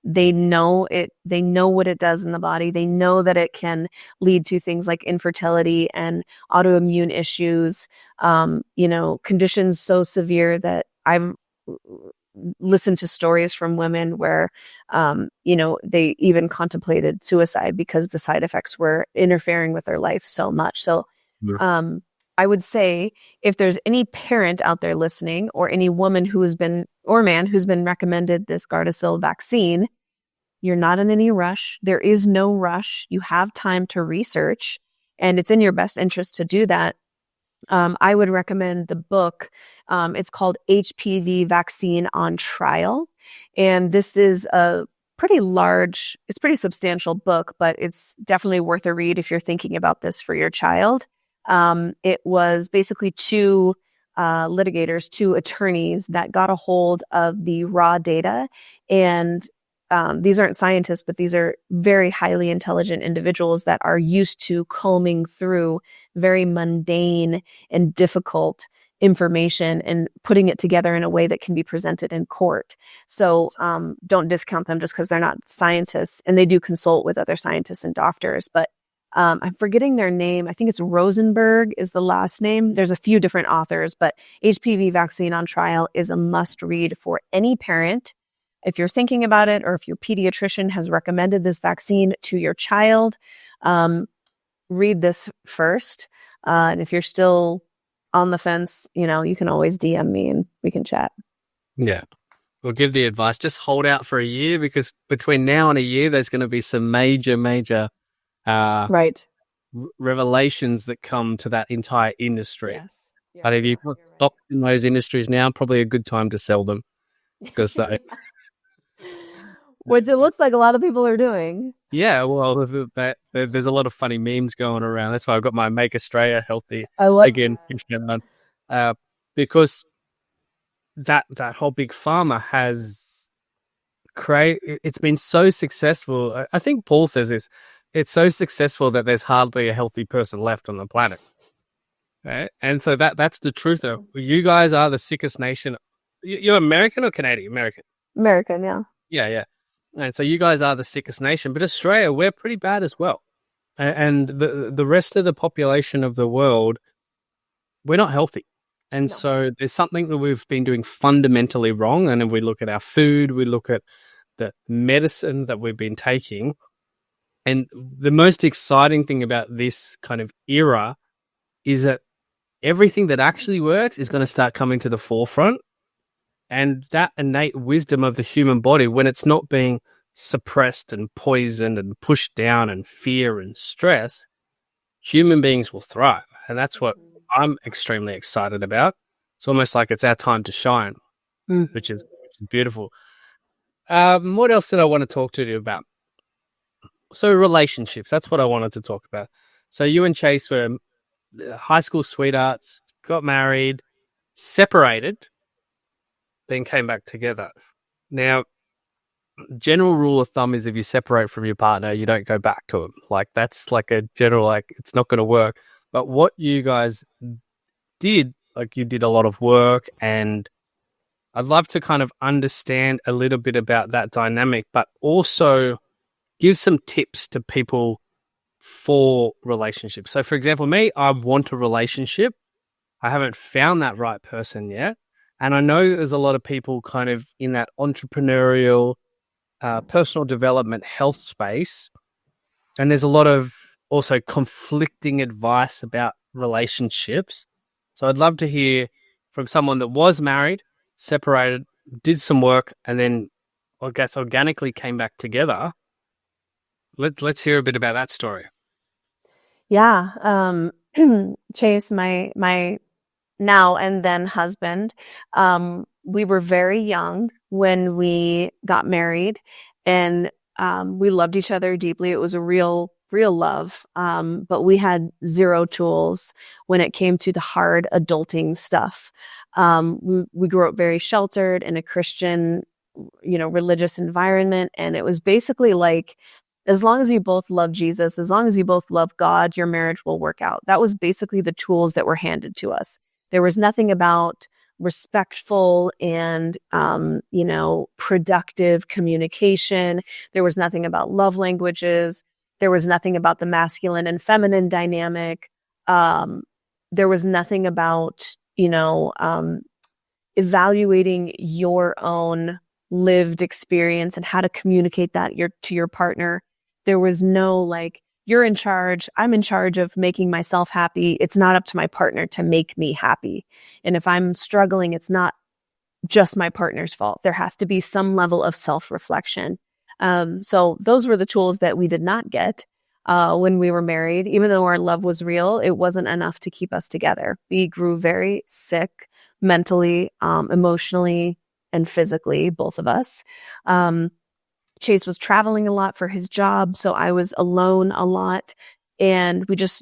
They know it, they know what it does in the body. They know that it can lead to things like infertility and autoimmune issues, conditions so severe that I've listened to stories from women where, they even contemplated suicide because the side effects were interfering with their life so much. So, I would say if there's any parent out there listening or any woman or man who's been recommended this Gardasil vaccine, you're not in any rush. There is no rush. You have time to research and it's in your best interest to do that. I would recommend the book. It's called HPV Vaccine on Trial. And this is a pretty substantial book, but it's definitely worth a read if you're thinking about this for your child. It was basically two attorneys that got a hold of the raw data. And these aren't scientists, but these are very highly intelligent individuals that are used to combing through very mundane and difficult information and putting it together in a way that can be presented in court. So don't discount them just because they're not scientists, and they do consult with other scientists and doctors. But I'm forgetting their name. I think it's Rosenberg is the last name. There's a few different authors, but HPV Vaccine on Trial is a must read for any parent. If you're thinking about it, or if your pediatrician has recommended this vaccine to your child, read this first. And if you're still on the fence, you can always DM me and we can chat. Yeah. We'll give the advice. Just hold out for a year because between now and a year, there's going to be some major Right. revelations that come to that entire industry. Yes. But if you've got stock in those industries now, probably a good time to sell them because they. Which it looks like a lot of people are doing. Yeah, well, there's a lot of funny memes going around. That's why I've got my Make Australia Healthy I love again, because that whole big pharma has it's been so successful. I think Paul says this. It's so successful that there's hardly a healthy person left on the planet. Right? And so that's the truth. You guys are the sickest nation. You're American or Canadian? American. American, yeah. Yeah. And so you guys are the sickest nation, but Australia, we're pretty bad as well. And the rest of the population of the world, we're not healthy. And so there's something that we've been doing fundamentally wrong. And if we look at our food, we look at the medicine that we've been taking. And the most exciting thing about this kind of era is that everything that actually works is going to start coming to the forefront. And that innate wisdom of the human body, when it's not being suppressed and poisoned and pushed down and fear and stress, human beings will thrive. And that's what I'm extremely excited about. It's almost like it's our time to shine, which is beautiful. What else did I want to talk to you about? So relationships, that's what I wanted to talk about. So you and Chase were high school sweethearts, got married, separated, then came back together. Now, general rule of thumb is if you separate from your partner, you don't go back to him. Like that's like a general, like it's not going to work. But what you guys did, like you did a lot of work, and I'd love to kind of understand a little bit about that dynamic, but also give some tips to people for relationships. So for example, me, I want a relationship. I haven't found that right person yet. And I know there's a lot of people kind of in that entrepreneurial, personal development, health space. And there's a lot of also conflicting advice about relationships. So I'd love to hear from someone that was married, separated, did some work, and then I guess organically came back together. Let's hear a bit about that story. Yeah. Chase, my now and then husband, we were very young when we got married, and we loved each other deeply. It was a real love, but we had zero tools when it came to the hard adulting stuff. We grew up very sheltered in a Christian, religious environment, and it was basically like, as long as you both love Jesus, as long as you both love God, your marriage will work out. That was basically the tools that were handed to us. There was nothing about respectful and, productive communication. There was nothing about love languages. There was nothing about the masculine and feminine dynamic. There was nothing about, evaluating your own lived experience and how to communicate that to your partner. There was no like, you're in charge. I'm in charge of making myself happy. It's not up to my partner to make me happy. And if I'm struggling, it's not just my partner's fault. There has to be some level of self-reflection. So those were the tools that we did not get when we were married. Even though our love was real, it wasn't enough to keep us together. We grew very sick mentally, emotionally, and physically, both of us. Chase was traveling a lot for his job, so I was alone a lot, and we just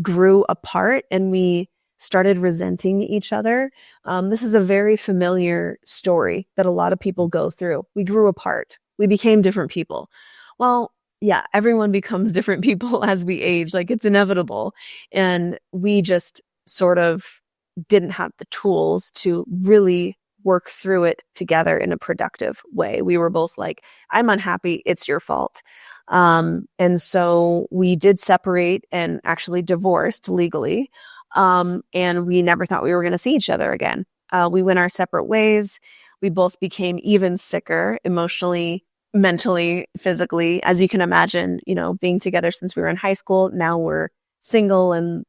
grew apart, and we started resenting each other. This is a very familiar story that a lot of people go through. We grew apart. We became different people. Well, yeah, everyone becomes different people as we age. Like, it's inevitable. And we just sort of didn't have the tools to really work through it together in a productive way. We were both like, I'm unhappy. It's your fault. And so we did separate and actually divorced legally. And we never thought we were going to see each other again. We went our separate ways. We both became even sicker emotionally, mentally, physically. As you can imagine, being together since we were in high school, now we're single and,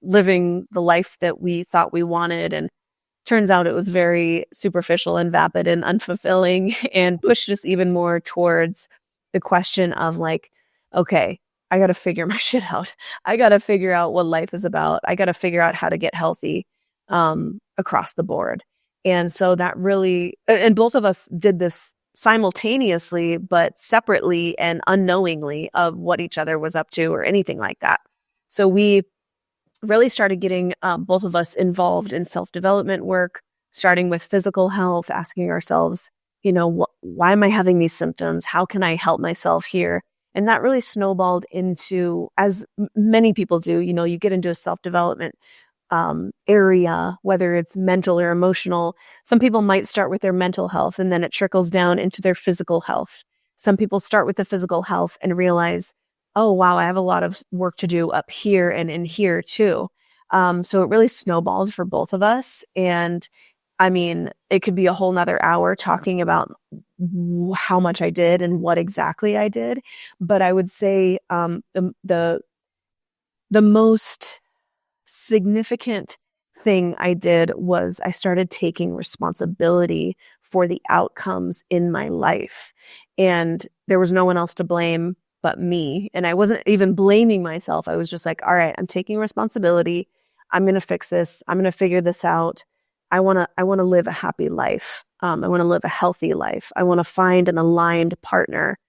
living the life that we thought we wanted. And turns out it was very superficial and vapid and unfulfilling, and pushed us even more towards the question of like, okay, I got to figure my shit out. I got to figure out what life is about. I got to figure out how to get healthy across the board. And so that really, and both of us did this simultaneously, but separately and unknowingly of what each other was up to or anything like that. So we really started getting both of us involved in self-development work, starting with physical health, asking ourselves, why am I having these symptoms? How can I help myself here? And that really snowballed into, as many people do, you get into a self-development area, whether it's mental or emotional. Some people might start with their mental health and then it trickles down into their physical health. Some people start with the physical health and realize, oh, wow, I have a lot of work to do up here and in here too. So it really snowballed for both of us. And I mean, it could be a whole nother hour talking about how much I did and what exactly I did. But I would say the most significant thing I did was I started taking responsibility for the outcomes in my life. And there was no one else to blame but me. And I wasn't even blaming myself. I was just like, all right, I'm taking responsibility. I'm going to fix this. I'm going to figure this out. I want to live a happy life. I want to live a healthy life. I want to find an aligned partner.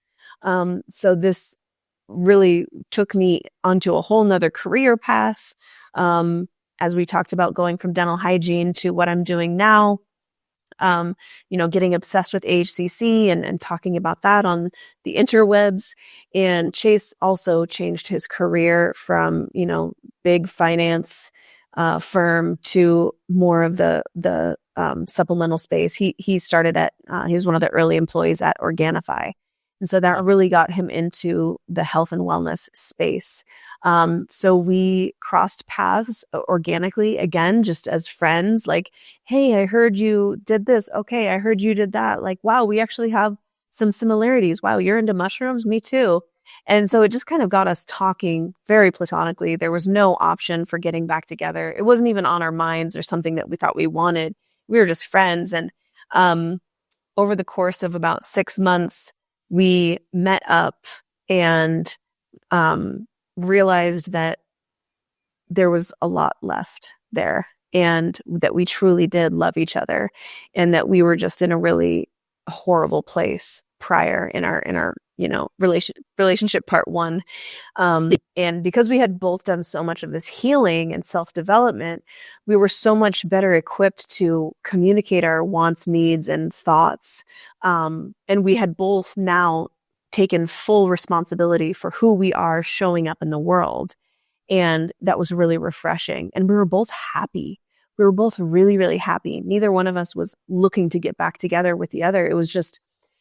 So this really took me onto a whole nother career path. As we talked about, going from dental hygiene to what I'm doing now, getting obsessed with AHCC and talking about that on the interwebs. And Chase also changed his career from, big finance firm to more of the supplemental space. He started he was one of the early employees at Organifi. And so that really got him into the health and wellness space. So we crossed paths organically, again, just as friends, like, hey, I heard you did this. Okay, I heard you did that. Like, wow, we actually have some similarities. Wow, you're into mushrooms? Me too. And so it just kind of got us talking very platonically. There was no option for getting back together. It wasn't even on our minds or something that we thought we wanted. We were just friends. And over the course of about 6 months, we met up and realized that there was a lot left there and that we truly did love each other and that we were just in a really horrible place prior in our relationship part one. And because we had both done so much of this healing and self-development, we were so much better equipped to communicate our wants, needs, and thoughts. And we had both now taken full responsibility for who we are showing up in the world. And that was really refreshing. And we were both happy. We were both really, really happy. Neither one of us was looking to get back together with the other. It was just,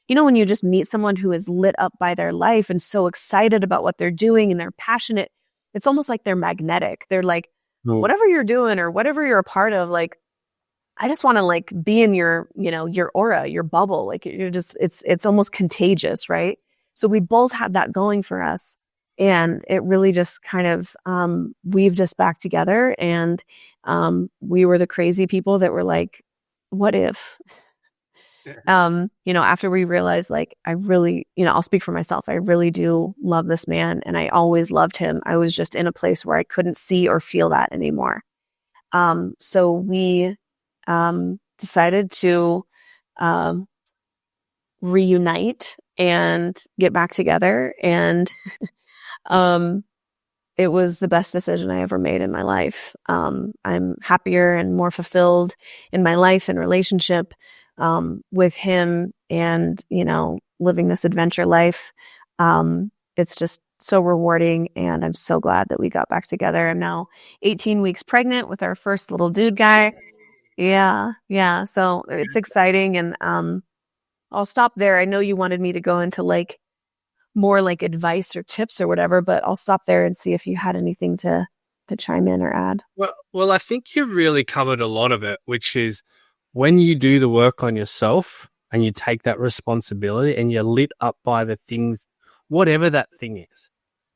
when you just meet someone who is lit up by their life and so excited about what they're doing and they're passionate, it's almost like they're magnetic. They're like, whatever you're doing or whatever you're a part of, like, I just want to like be in your, your aura, your bubble. Like you're just, it's almost contagious, right? So we both had that going for us. And it really just kind of weaved us back together. And we were the crazy people that were like, what if? After we realized, like, I really, I'll speak for myself. I really do love this man and I always loved him. I was just in a place where I couldn't see or feel that anymore. So we decided to reunite and get back together. And it was the best decision I ever made in my life. I'm happier and more fulfilled in my life and relationship with him and, living this adventure life. It's just so rewarding. And I'm so glad that we got back together. I'm now 18 weeks pregnant with our first little dude guy. Yeah. Yeah. So it's exciting. And I'll stop there. I know you wanted me to go into like more like advice or tips or whatever, but I'll stop there and see if you had anything to chime in or add. Well, I think you really covered a lot of it, which is when you do the work on yourself and you take that responsibility and you're lit up by the things, whatever that thing is,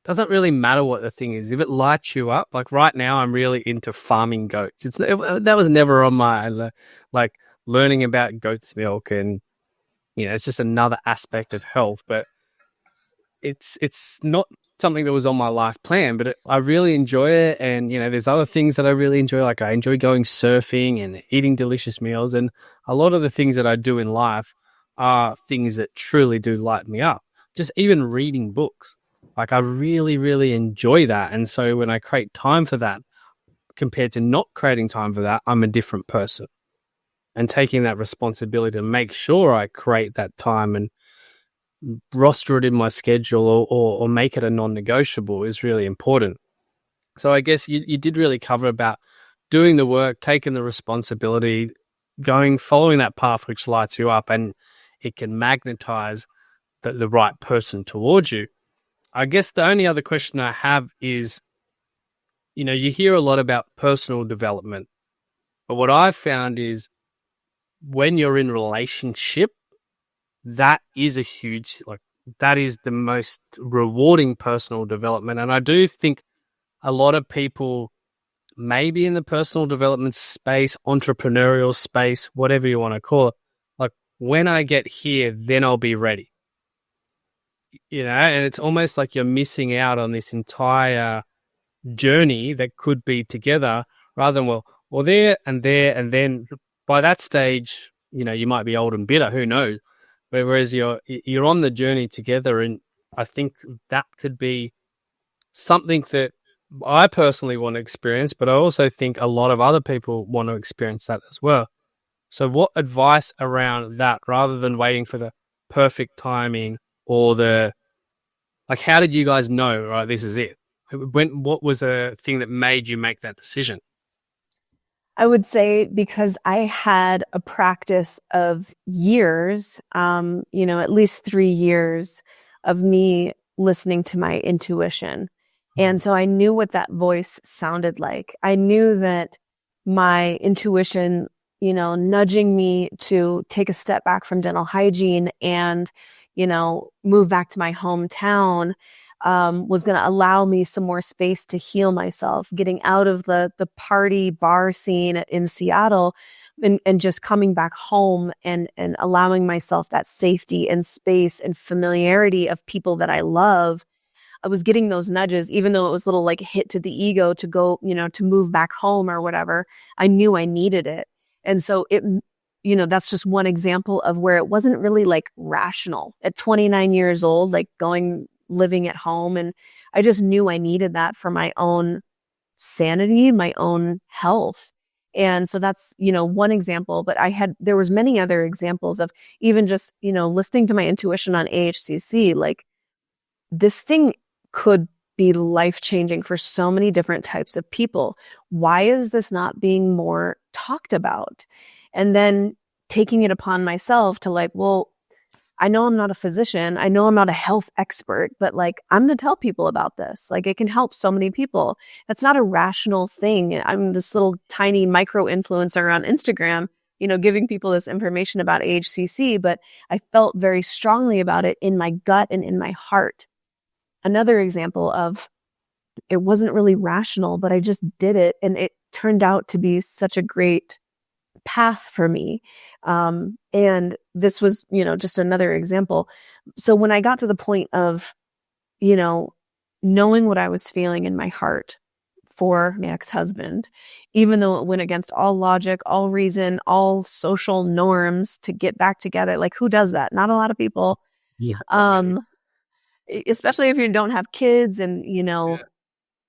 doesn't really matter what the thing is. If it lights you up, like right now, I'm really into farming goats. That was never on my, like learning about goat's milk and, it's just another aspect of health, but it's not something that was on my life plan, but I really enjoy it. And, there's other things that I really enjoy. Like I enjoy going surfing and eating delicious meals. And a lot of the things that I do in life are things that truly do light me up. Just even reading books. Like I really, really enjoy that. And so when I create time for that, compared to not creating time for that, I'm a different person. And taking that responsibility to make sure I create that time and roster it in my schedule or make it a non-negotiable is really important. So I guess you did really cover about doing the work, taking the responsibility, following that path which lights you up, and it can magnetize the right person towards you. I guess the only other question I have is, you hear a lot about personal development, but what I've found is when you're in relationship, that is that is the most rewarding personal development. And I do think a lot of people, maybe in the personal development space, entrepreneurial space, whatever you want to call it, like when I get here, then I'll be ready. And it's almost like you're missing out on this entire journey that could be together rather than, well, there, and then by that stage, you might be old and bitter, who knows? Whereas you're on the journey together, and I think that could be something that I personally want to experience, but I also think a lot of other people want to experience that as well. So what advice around that, rather than waiting for the perfect timing or how did you guys know, right, this is it? What was the thing that made you make that decision? I would say because I had a practice of years, at least 3 years of me listening to my intuition. And so I knew what that voice sounded like. I knew that my intuition, nudging me to take a step back from dental hygiene and, move back to my hometown, was going to allow me some more space to heal myself, getting out of the party bar scene in Seattle and just coming back home and allowing myself that safety and space and familiarity of people that I love. I was getting those nudges, even though it was a little like hit to the ego to go, to move back home or whatever. I knew I needed it. And so that's just one example of where it wasn't really like rational at 29 years old, like living at home. And I just knew I needed that for my own sanity, my own health. And so that's, one example, but there was many other examples of even just, listening to my intuition on AHCC, like this thing could be life-changing for so many different types of people. Why is this not being more talked about? And then taking it upon myself to I know I'm not a physician. I know I'm not a health expert, but I'm going to tell people about this. It can help so many people. That's not a rational thing. I'm this little tiny micro influencer on Instagram, giving people this information about AHCC, but I felt very strongly about it in my gut and in my heart. Another example of it wasn't really rational, but I just did it. And it turned out to be such a great path for me. And this was, just another example. So when I got to the point of, knowing what I was feeling in my heart for my ex-husband, even though it went against all logic, all reason, all social norms to get back together, who does that? Not a lot of people. Yeah. Especially if you don't have kids and,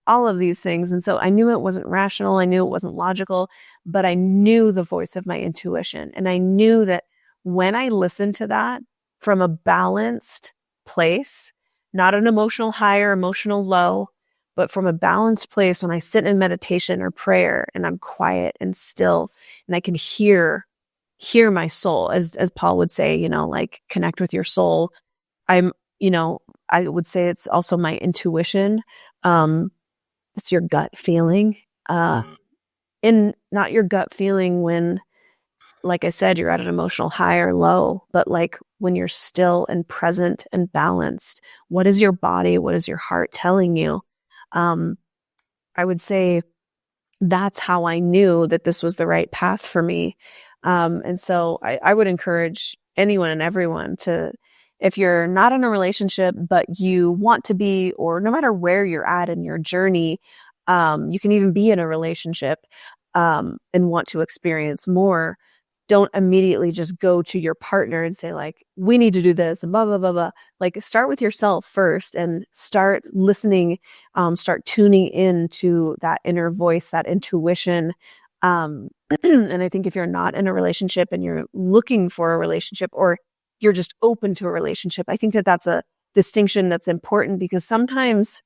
all of these things. And so I knew it wasn't rational. I knew it wasn't logical, but I knew the voice of my intuition. And I knew that when I listened to that from a balanced place, not an emotional high or emotional low, but from a balanced place, when I sit in meditation or prayer and I'm quiet and still, and I can hear my soul, as Paul would say, connect with your soul. I would say it's also my intuition. It's your gut feeling, and not your gut feeling when, like I said, you're at an emotional high or low, but when you're still and present and balanced. What is your body? What is your heart telling you? I would say that's how I knew that this was the right path for me. And so I would encourage anyone and everyone to, if you're not in a relationship, but you want to be, or no matter where you're at in your journey, you can even be in a relationship and want to experience more. Don't immediately just go to your partner and say like, we need to do this and blah, blah, blah, blah. Like start with yourself first and start listening, start tuning into that inner voice, that intuition. And I think if you're not in a relationship and you're looking for a relationship, or you're just open to a relationship, I think that that's a distinction that's important, because sometimes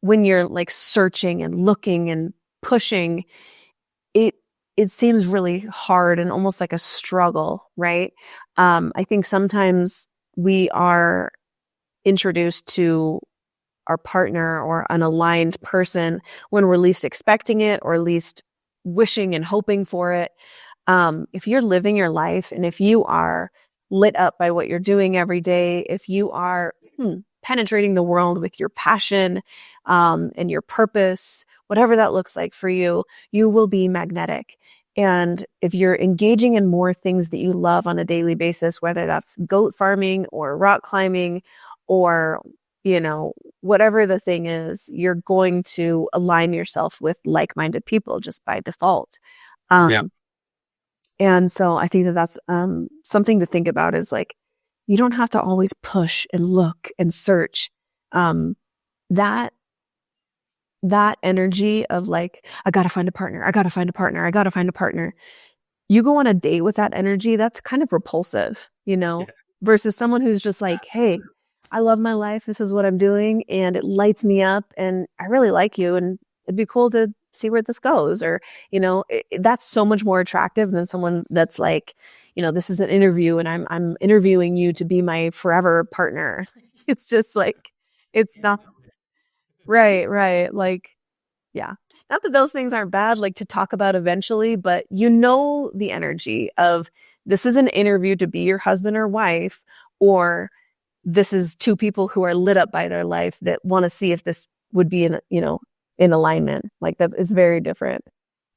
when you're like searching and looking and pushing, it seems really hard and almost like a struggle, right? I think sometimes we are introduced to our partner or an aligned person when we're least expecting it or least wishing and hoping for it. If you're living your life and if you are lit up by what you're doing every day, if you are penetrating the world with your passion and your purpose, whatever that looks like for you, you will be magnetic. And if you're engaging in more things that you love on a daily basis, whether that's goat farming or rock climbing or, you know, whatever the thing is, you're going to align yourself with like-minded people just by default. Yeah. And so I think that that's something to think about, is like, you don't have to always push and look and search. That energy of like, I got to find a partner. I got to find a partner. I got to find a partner. You go on a date with that energy, that's kind of repulsive, you know, Yeah. versus someone who's just like, hey, I love my life. This is what I'm doing and it lights me up and I really like you and it'd be cool to see where this goes. Or, you know, that's so much more attractive than someone that's like, you know, this is an interview and I'm interviewing you to be my forever partner. It's just like, it's not right. Like, yeah. Not that those things aren't bad, like to talk about eventually, but you know the energy of this is an interview to be your husband or wife, or this is two people who are lit up by their life that want to see if this would be in, you know, in alignment. Like that is very different.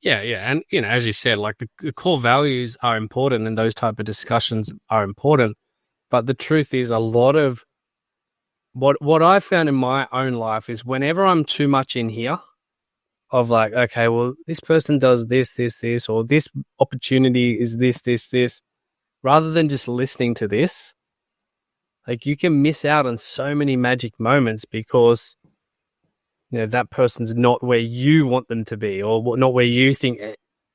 Yeah. And, you know, as you said, like the core values are important and those type of discussions are important. But the truth is a lot of what I found in my own life is whenever I'm too much in here of like, okay, well, this person does this, or this opportunity is this, rather than just listening to this, like you can miss out on so many magic moments because, you know, that person's not where you want them to be or not where you think.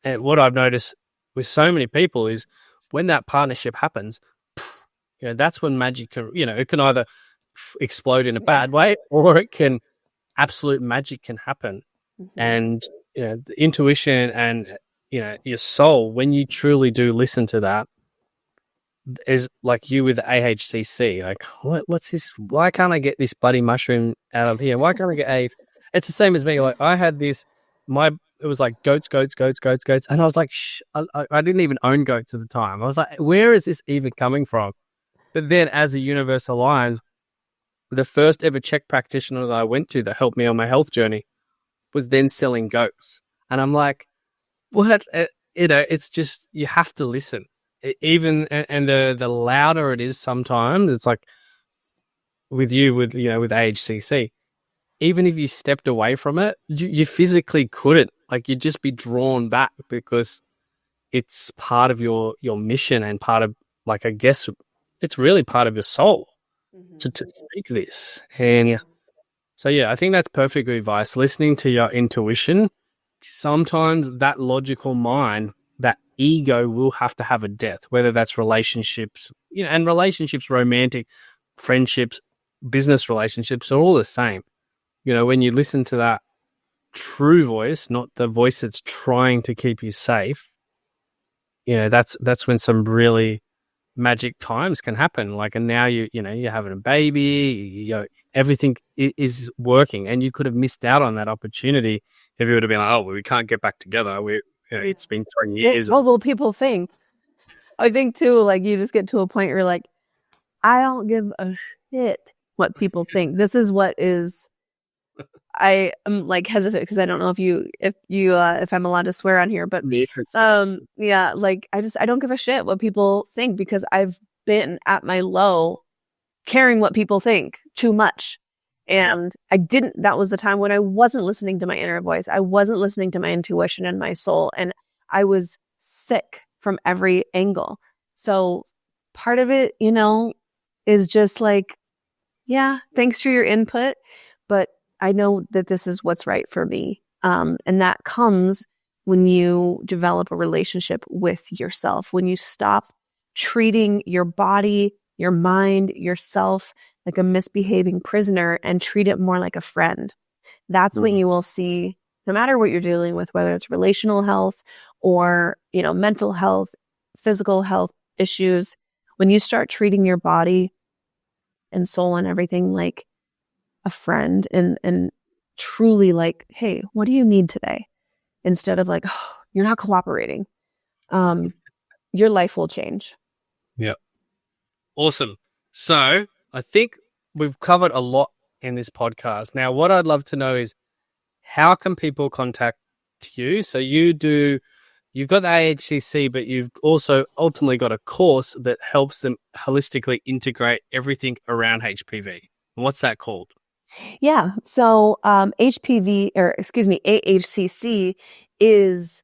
And what I've noticed with so many people is when that partnership happens, you know, that's when magic can, you know, it can either explode in a bad way or it can, absolute magic can happen. Mm-hmm. And, you know, the intuition and, you know, your soul, when you truly do listen to that, is like you with AHCC. Like, what's this? Why can't I get this bloody mushroom out of here? Why can't I get a? It's the same as me. Like, I had this, it was like goats. And I was like, I didn't even own goats at the time. I was like, where is this even coming from? But then as a universe aligned, the first ever Czech practitioner that I went to that helped me on my health journey was then selling goats. And I'm like, what? You know, it's just, you have to listen. Even, and the louder it is sometimes, it's like with AHCC, even if you stepped away from it, you physically couldn't. Like, you'd just be drawn back because it's part of your mission and part of, like, I guess it's really part of your soul to speak this. And so, yeah, I think that's perfect advice. Listening to your intuition, sometimes that logical mind, that ego will have to have a death, whether that's relationships, you know, and relationships, romantic, friendships, business relationships are all the same. You know, when you listen to that true voice, not the voice that's trying to keep you safe, you know, that's when some really magic times can happen. Like, and now you're having a baby, you know, everything is working, and you could have missed out on that opportunity if you would have been like, oh, well, we can't get back together. It's been 20 years. What will people think? I think too, like, you just get to a point where you're like, I don't give a shit what people think. This is what is I am like hesitant because I don't know if I'm allowed to swear on here, but yeah, like I don't give a shit what people think because I've been at my low caring what people think too much. And that was the time when I wasn't listening to my inner voice. I wasn't listening to my intuition and my soul. And I was sick from every angle. So part of it, is just like, yeah, thanks for your input, but I know that this is what's right for me. And that comes when you develop a relationship with yourself, when you stop treating your body, your mind, yourself like a misbehaving prisoner and treat it more like a friend. That's when you will see, no matter what you're dealing with, whether it's relational health or, mental health, physical health issues, when you start treating your body and soul and everything like a friend and truly like, hey, what do you need today? Instead of like, oh, you're not cooperating. Your life will change. Yeah. Awesome. So I think we've covered a lot in this podcast. Now, what I'd love to know is how can people contact you? So you've got the AHCC, but you've also ultimately got a course that helps them holistically integrate everything around HPV. What's that called? Yeah. So AHCC is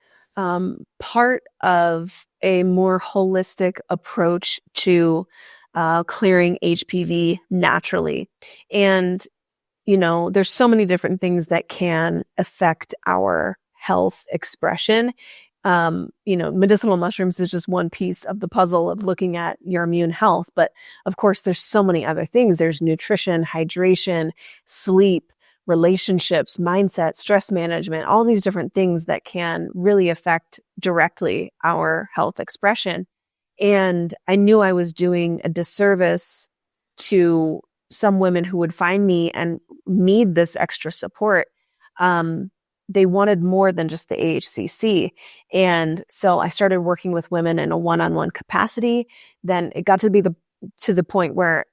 part of a more holistic approach to clearing HPV naturally. And, there's so many different things that can affect our health expression. Medicinal mushrooms is just one piece of the puzzle of looking at your immune health. But of course, there's so many other things. There's nutrition, hydration, sleep, relationships, mindset, stress management, all these different things that can really affect directly our health expression. And I knew I was doing a disservice to some women who would find me and need this extra support. They wanted more than just the AHCC. And so I started working with women in a one-on-one capacity. Then it got to be to the point where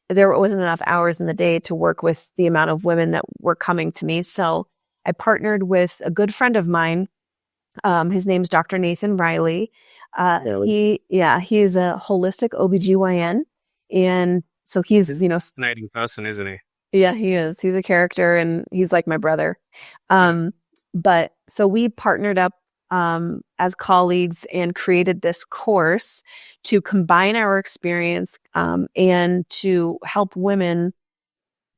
there wasn't enough hours in the day to work with the amount of women that were coming to me. So I partnered with a good friend of mine. His name's Dr. Nathan Riley. He is a holistic OBGYN. And so he's, a fascinating person, isn't he? Yeah, he is. He's a character and he's like my brother. But so we partnered up as colleagues and created this course to combine our experience and to help women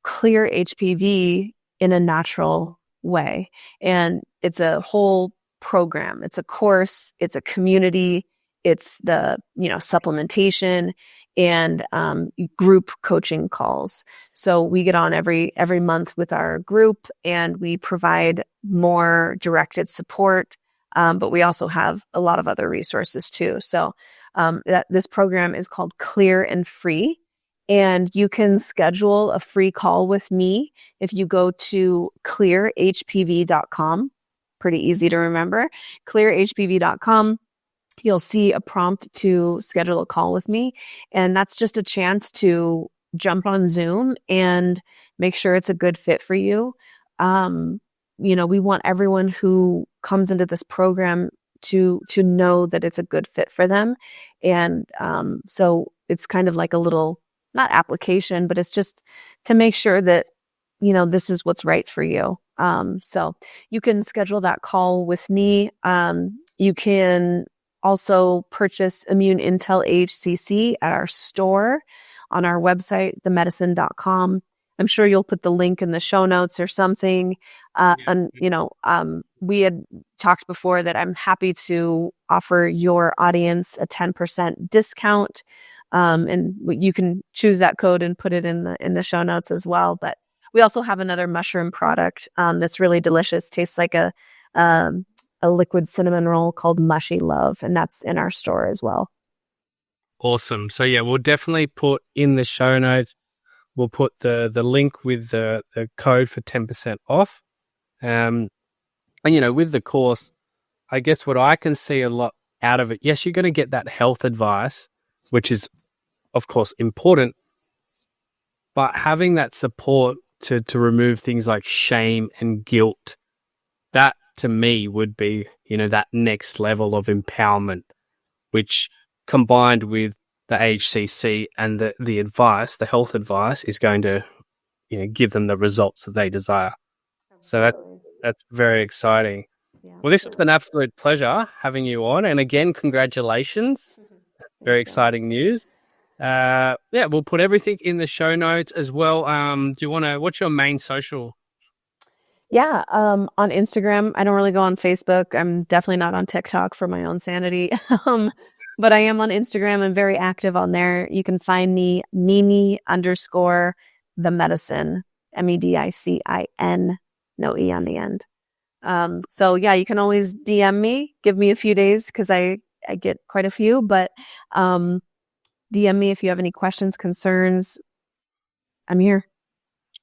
clear HPV in a natural way. And it's a whole program. It's a course. It's a community. It's the, supplementation and group coaching calls. So we get on every month with our group and we provide more directed support. But we also have a lot of other resources too. So this program is called Clear and Free. And you can schedule a free call with me if you go to clearhpv.com. Pretty easy to remember. Clearhpv.com. You'll see a prompt to schedule a call with me. And that's just a chance to jump on Zoom and make sure it's a good fit for you. We want everyone who comes into this program to know that it's a good fit for them. And so it's kind of like a little, not application, but it's just to make sure that, this is what's right for you. So you can schedule that call with me. You can also purchase Immune Intel AHCC at our store on our website, themedicine.com. I'm sure you'll put the link in the show notes or something. We had talked before that I'm happy to offer your audience a 10% discount. And you can choose that code and put it in the show notes as well. But we also have another mushroom product that's really delicious. Tastes like a liquid cinnamon roll called Mushy Love, and that's in our store as well. Awesome. So yeah, we'll definitely put in the show notes. We'll put the link with the code for 10% off. And with the course, I guess what I can see a lot out of it, yes, you're going to get that health advice, which is of course important, but having that support to remove things like shame and guilt. That to me would be, that next level of empowerment, which combined with the AHCC and the advice, the health advice, is going to, give them the results that they desire. So that's very exciting. Yeah, Well, this was an absolute pleasure having you on. And again, congratulations. Very exciting news. We'll put everything in the show notes as well. What's your main social? Yeah, on Instagram. I don't really go on Facebook. I'm definitely not on TikTok for my own sanity. But I am on Instagram. I'm very active on there. You can find me Mimi_the medicine, MEDICIN, no E on the end. So yeah, you can always DM me, give me a few days because I get quite a few, but DM me if you have any questions, concerns. I'm here.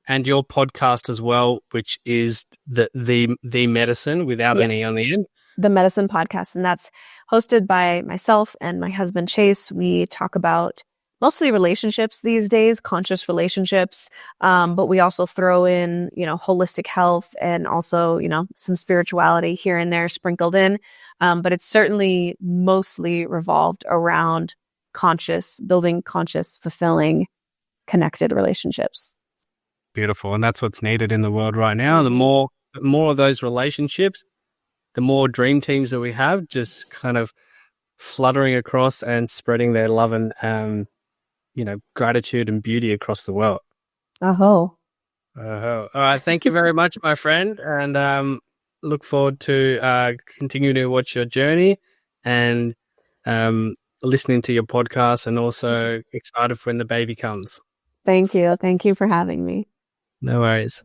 And your podcast as well, which is the medicine without any on the end. The Medicine Podcast, and that's hosted by myself and my husband Chase. We talk about mostly relationships these days, conscious relationships, but we also throw in, holistic health and also, some spirituality here and there sprinkled in. But it's certainly mostly revolved around building conscious, fulfilling, connected relationships. Beautiful. And that's what's needed in the world right now. The more of those relationships, the more dream teams that we have, just kind of fluttering across and spreading their love and, gratitude and beauty across the world. All right. Thank you very much, my friend. And look forward to continuing to watch your journey and listening to your podcast, and also excited for when the baby comes. Thank you. Thank you for having me. No worries.